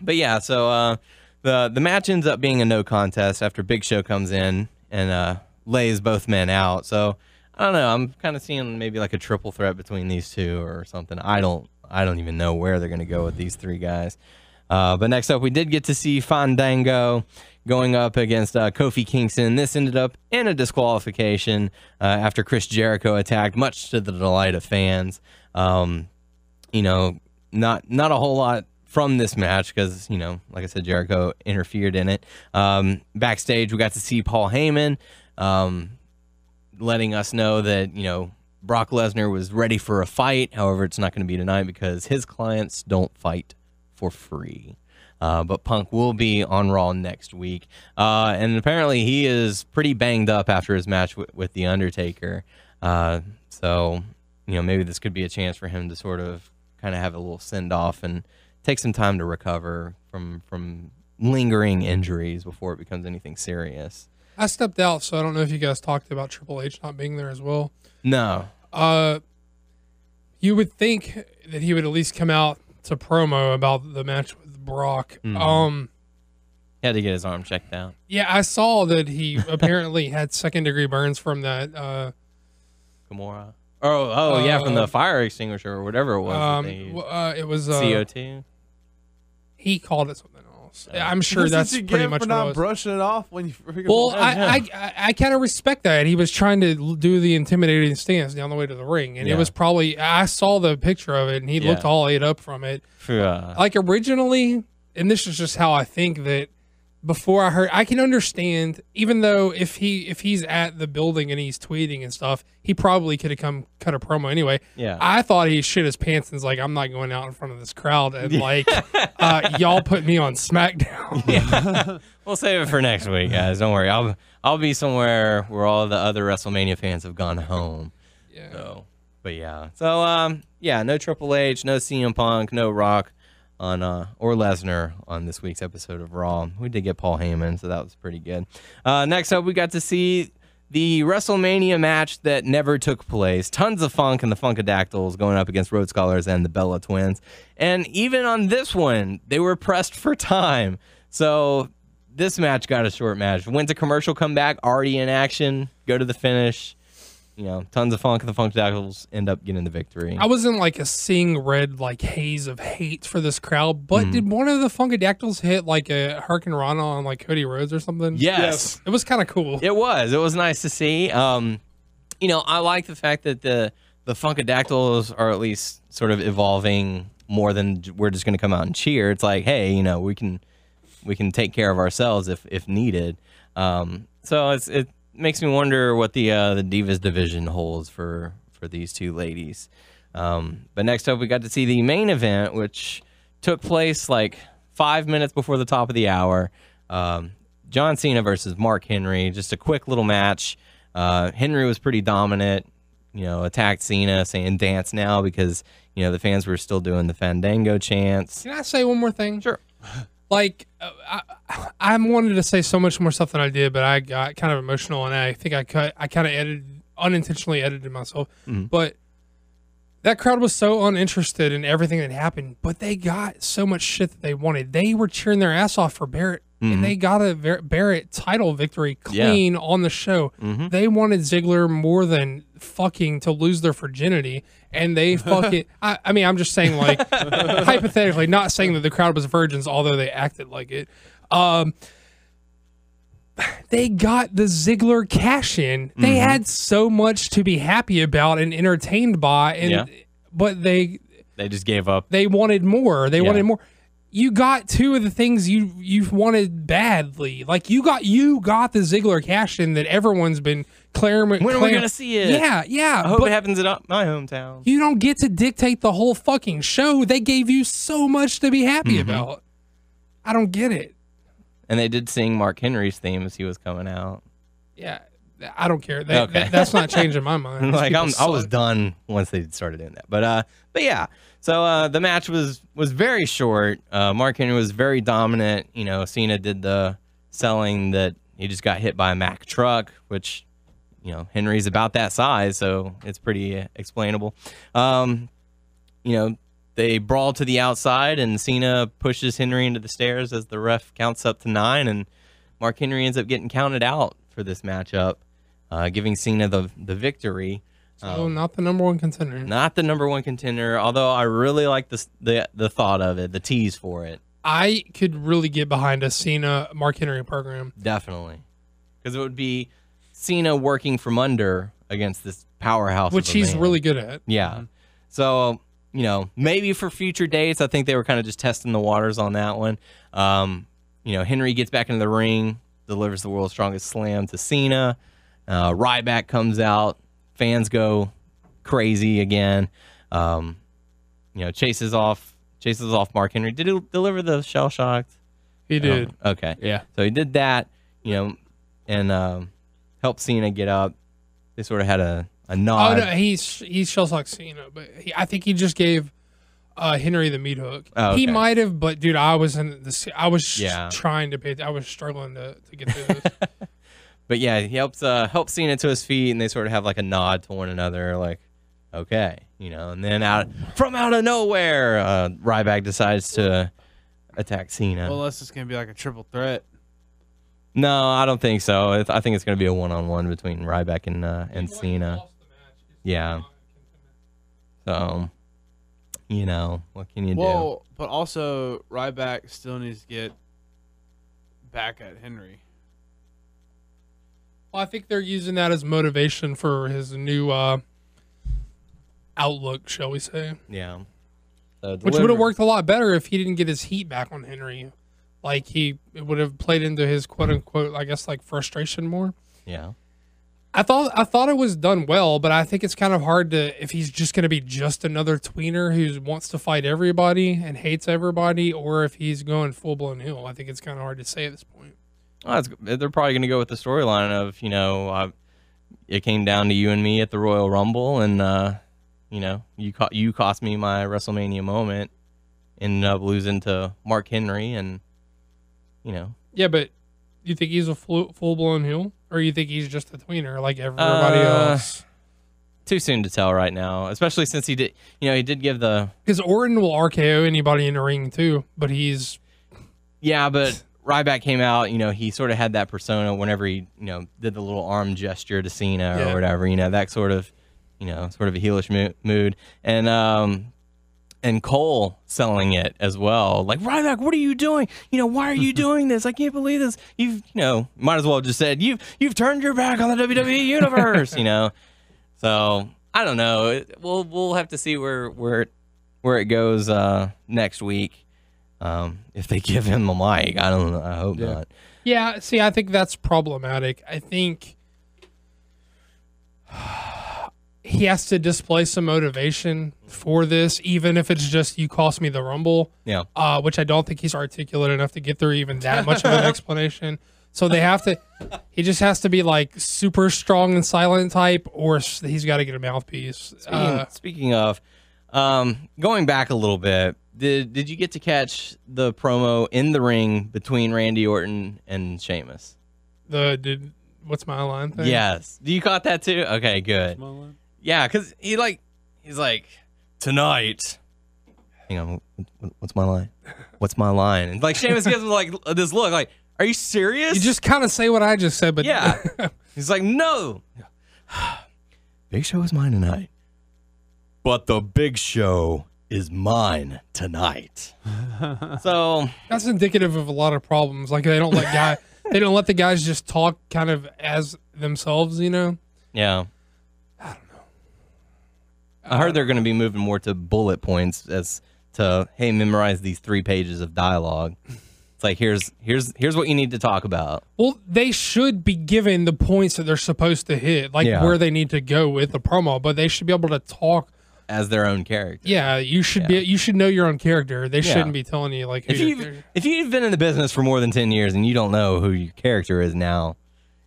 yeah, so the match ends up being a no contest after Big Show comes in and lays both men out. So I don't know. I'm kind of seeing maybe like a triple threat between these two or something. I don't even know where they're going to go with these three guys. But next up, we did get to see Fandango going up against Kofi Kingston. This ended up in a disqualification after Chris Jericho attacked, much to the delight of fans. Not a whole lot from this match because, like I said, Jericho interfered in it. Backstage, we got to see Paul Heyman letting us know that, Brock Lesnar was ready for a fight. However, it's not going to be tonight because his clients don't fight for free. But Punk will be on Raw next week. And apparently he is pretty banged up after his match with The Undertaker. So, maybe this could be a chance for him to sort of kind of have a little send-off and take some time to recover from lingering injuries before it becomes anything serious. I stepped out, so I don't know if you guys talked about Triple H not being there as well. No. You would think that he would at least come out to promo about the match with Brock. He had to get his arm checked out. Yeah, I saw that he apparently had second-degree burns from that. Kimura. Yeah, from the fire extinguisher or whatever it was. It was CO2. He called it something else. I'm sure that's pretty much for what it not was. brushing it off when you. Well, I kind of respect that. He was trying to do the intimidating stance down the way to the ring, and it was probably. I saw the picture of it, and he looked all ate up from it. Like originally, and this is just how I think that. Before I can understand, even though if he's at the building and he's tweeting and stuff, he probably could have come cut a promo anyway. Yeah. I thought he shit his pants and was like, I'm not going out in front of this crowd and y'all put me on SmackDown. Yeah. We'll save it for next week, guys. Don't worry. I'll be somewhere where all the other WrestleMania fans have gone home. Yeah. So, but yeah. So no Triple H, no CM Punk, no Rock. Or Lesnar on this week's episode of Raw. We did get Paul Heyman, so that was pretty good. Next up, we got to see the WrestleMania match that never took place. Tons of Funk and the Funkadactyls going up against Road Scholars and the Bella Twins. And even on this one, they were pressed for time. So this match got a short match. Went to commercial, come back, already in action, go to the finish. Tons of Funk and the Funkadactyls end up getting the victory. I was in like a seeing red haze of hate for this crowd, but did one of the Funkadactyls hit like a Hurricane Rana on like Cody Rhodes or something? Yes. It was kind of cool. It was nice to see. I like the fact that the Funkadactyls are at least sort of evolving more than we're just going to come out and cheer. It's like, hey, we can take care of ourselves if needed. So it makes me wonder what the Divas division holds for these two ladies. But next up, we got to see the main event, which took place like 5 minutes before the top of the hour. John Cena versus Mark Henry. Just a quick little match. Henry was pretty dominant. Attacked Cena, saying "dance now" because the fans were still doing the Fandango chants. Can I say one more thing? Sure. I wanted to say so much more stuff than I did, but I got kind of emotional, and I think I kind of unintentionally edited myself. But that crowd was so uninterested in everything that happened, but they got so much shit that they wanted. They were cheering their ass off for Barrett, and they got a Barrett title victory clean on the show. They wanted Ziggler more than fucking to lose their virginity, and they fucking I mean, I'm just saying, like, hypothetically, not saying that the crowd was virgins, although they acted like it. They got the Ziggler cash in. They had so much to be happy about and entertained by, and but they just gave up. They wanted more. They wanted more. You got two of the things you've wanted badly. Like you got the Ziggler cash in that everyone's been clamoring. When are we gonna see it? Yeah. I hope it happens in my hometown. You don't get to dictate the whole fucking show. They gave you so much to be happy about. I don't get it. And they did sing Mark Henry's theme as he was coming out. Yeah, I don't care. Okay. That's not changing my mind. Like I was done once they started doing that. But yeah. So the match was very short. Mark Henry was very dominant. You know, Cena did the selling that he just got hit by a Mack truck, which, you know, Henry's about that size, so it's pretty explainable. You know, they brawl to the outside, and Cena pushes Henry into the stairs as the ref counts up to 9, and Mark Henry ends up getting counted out for this matchup, giving Cena the victory. So not the number one contender. Not the number one contender, although I really like the thought of it, the tease for it. I could really get behind a Cena Mark Henry program. Definitely. Because it would be Cena working from under against this powerhouse. Which he's really good at. Yeah. Mm-hmm. So, you know, maybe for future dates, I think they were kind of just testing the waters on that one. You know, Henry gets back into the ring, delivers the world's strongest slam to Cena. Ryback comes out. Fans go crazy again. You know, chases off Mark Henry. Did he deliver the shell shocked? He did. Okay. Yeah. So he did that, you know, and helped Cena get up. They sort of had a nod. Oh no, he shell shocked Cena, but I think he just gave Henry the meat hook. Oh, okay. He might have, but dude, I was Yeah. trying to pay. I was struggling to get through this. But yeah, he helps Cena to his feet, and they sort of have like a nod to one another, like, okay, you know. And then out of nowhere, Ryback decides to attack Cena. Well, unless it's gonna be like a triple threat. No, I don't think so. I think it's going to be a one-on-one between Ryback and Cena. Yeah. So, you know, what can you do? Well, but also Ryback still needs to get back at Henry. Well, I think they're using that as motivation for his new outlook, shall we say? Yeah. So Which would have worked a lot better if he didn't get his heat back on Henry. Like it would have played into his quote unquote, I guess, like frustration more. Yeah. I thought it was done well, but I think it's kind of hard to, if he's just going to be just another tweener who wants to fight everybody and hates everybody, or if he's going full blown heel. I think it's kind of hard to say at this point. Well, they're probably going to go with the storyline of, you know, it came down to you and me at the Royal Rumble, and you know, you cost me my WrestleMania moment, ended up losing to Mark Henry, and you know. Yeah, but you think he's a full blown heel, or you think he's just a tweener like everybody else? Too soon to tell right now, especially since he did give the, because Orton will RKO anybody in the ring too, but he's but Ryback came out, you know, he sort of had that persona whenever he, you know, did the little arm gesture to Cena or whatever, you know, that sort of, you know, sort of a heelish mood. And Cole selling it as well. Like, Ryback, what are you doing? You know, why are you doing this? I can't believe this. You know, might as well have just said, you've turned your back on the WWE universe, you know. So, I don't know. We'll have to see where it goes next week. If they give him a mic, I don't know. I hope not. Yeah, see, I think that's problematic. I think he has to display some motivation for this, even if it's just, you cost me the Rumble. Yeah. Which I don't think he's articulate enough to get through even that much of an explanation. So they have to, he just has to be like super strong and silent type, or he's got to get a mouthpiece. Speaking of, going back a little bit, did you get to catch the promo in the ring between Randy Orton and Sheamus? What's my line thing? Yes. You caught that too? Okay, good. What's my line? Yeah, because he's like, tonight. Hang on, what's my line? What's my line? And like Sheamus gives him like this look, like, are you serious? You just kind of say what I just said, but yeah. He's like, no. Big Show is mine tonight. But the Big Show is mine tonight. So that's indicative of a lot of problems. Like they don't let the guys just talk kind of as themselves, you know? Yeah. I don't know. I heard they're going to be moving more to bullet points as to, hey, memorize these 3 pages of dialogue. It's like, here's what you need to talk about. Well, they should be given the points that they're supposed to hit, like where they need to go with the promo, but they should be able to talk as their own character. Yeah, you should be. You should know your own character. They shouldn't be telling you like who if you've been in the business for more than 10 years and you don't know who your character is now,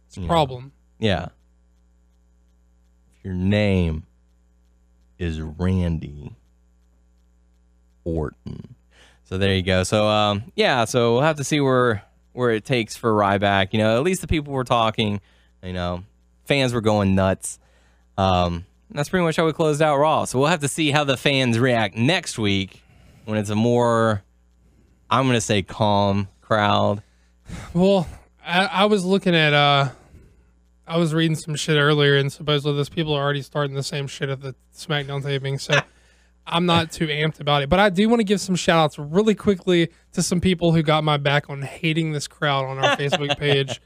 it's a problem. Yeah. If your name is Randy Orton. So there you go. So yeah, so we'll have to see where it takes for Ryback. You know, at least the people were talking, you know, fans were going nuts. That's pretty much how we closed out Raw. So we'll have to see how the fans react next week when it's a more, I'm going to say, calm crowd. Well, I was looking at, I was reading some shit earlier, and supposedly those people are already starting the same shit at the SmackDown taping, so I'm not too amped about it. But I do want to give some shout-outs really quickly to some people who got my back on hating this crowd on our Facebook page.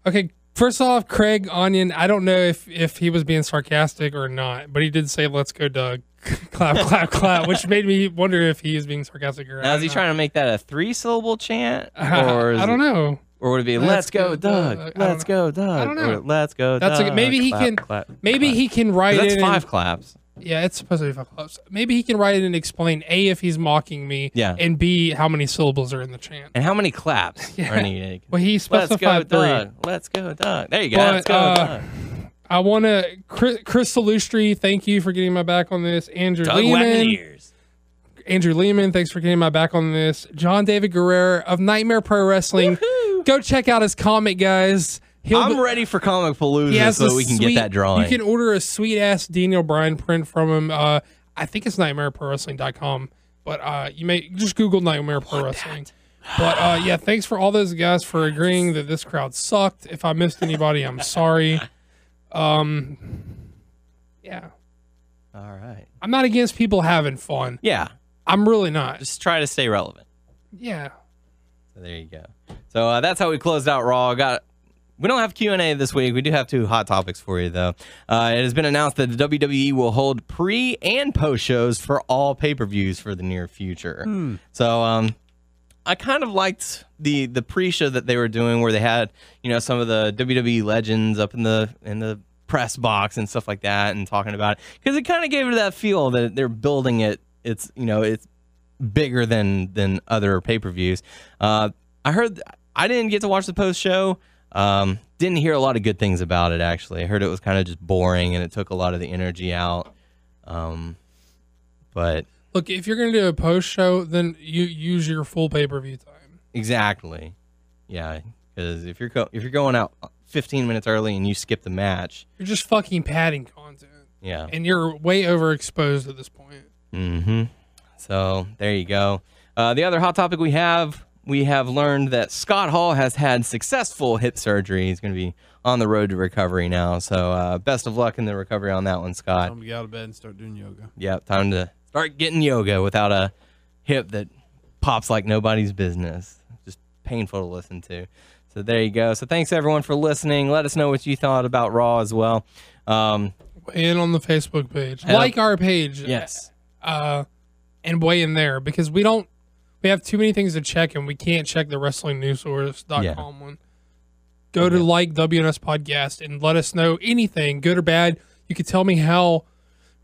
Okay, first off, Craig Onion, I don't know if he was being sarcastic or not, but he did say, "Let's go, Doug." Clap, clap, clap, which made me wonder if he is being sarcastic or not. Now, is he trying to make that a 3-syllable chant? Or I don't know. Or would it be "Let's go, Doug"? Let's go, Doug. I don't know. Or, "Let's go, That's Doug." okay. Maybe he can. Maybe he can write it. That's 5 claps. Yeah, it's supposed to be 5 claps. Maybe he can write it and explain A, if he's mocking me, and B, how many syllables are in the chant and how many claps are needed. Well, he specified 3. Let's go, Doug. There you go. Let's go, Doug. I want to Chris Salustri, thank you for getting my back on this. Andrew Lehman, thanks for getting my back on this. John David Guerrero of Nightmare Pro Wrestling. Go check out his comic, guys. I'm ready for Comic Palooza so we can get that drawing. You can order a sweet-ass Daniel Bryan print from him. I think it's nightmareprowrestling.com, but you may just Google Nightmare Pro Wrestling. But yeah, thanks for all those guys for agreeing that this crowd sucked. If I missed anybody, I'm sorry. Yeah. All right. I'm not against people having fun. Yeah. I'm really not. Just try to stay relevant. Yeah. So there you go. So that's how we closed out Raw. We don't have Q&A this week. We do have 2 hot topics for you, though. It has been announced that the WWE will hold pre- and post-shows for all pay-per-views for the near future. So I kind of liked the pre-show that they were doing where they had, you know, some of the WWE legends up in the press box and stuff like that and talking about it. Because it kind of gave it that feel that they're building it. It's, you know, it's bigger than other pay-per-views. I didn't get to watch the post-show. Didn't hear a lot of good things about it, actually. I heard it was kind of just boring and it took a lot of the energy out. But look, if you're going to do a post show, then you use your full pay-per-view time. Exactly. Yeah, because if you're going out 15 minutes early and you skip the match, you're just fucking padding content. Yeah. And you're way overexposed at this point. Mm-hmm. So there you go. The other hot topic we have learned that Scott Hall has had successful hip surgery. He's going to be on the road to recovery now. So best of luck in the recovery on that one, Scott. Time to get out of bed and start doing yoga. Yep, time to start getting yoga without a hip that pops like nobody's business. Just painful to listen to. So there you go. So thanks, everyone, for listening. Let us know what you thought about Raw as well. Weigh in on the Facebook page. Like our page. Yes. And weigh in there because we have too many things to check and we can't check the WrestlingNewsSource.com one. Go to like WNS Podcast and let us know anything, good or bad. You could tell me how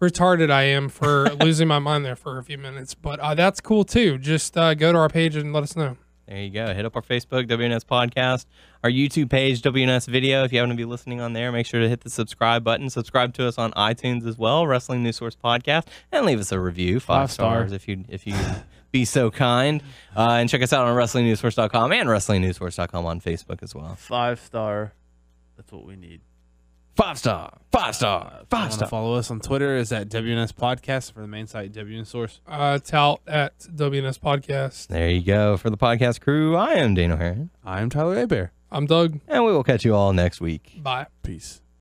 retarded I am for losing my mind there for a few minutes, but that's cool too. Just go to our page and let us know. There you go. Hit up our Facebook, WNS Podcast, our YouTube page, WNS Video. If you happen to be listening on there, make sure to hit the subscribe button. Subscribe to us on iTunes as well, Wrestling News Source Podcast, and leave us a review, 5 stars if you be so kind. And check us out on WrestlingNewsSource.com and WrestlingNewsSource.com on Facebook as well. 5-star. That's what we need. 5-star. 5-star. 5-star. Follow us on Twitter is at WNS Podcast for the main site, WNS Source. Tout at WNS Podcast. There you go. For the podcast crew, I am Dano Herron. I am Tyler Abear. I'm Doug. And we will catch you all next week. Bye. Peace.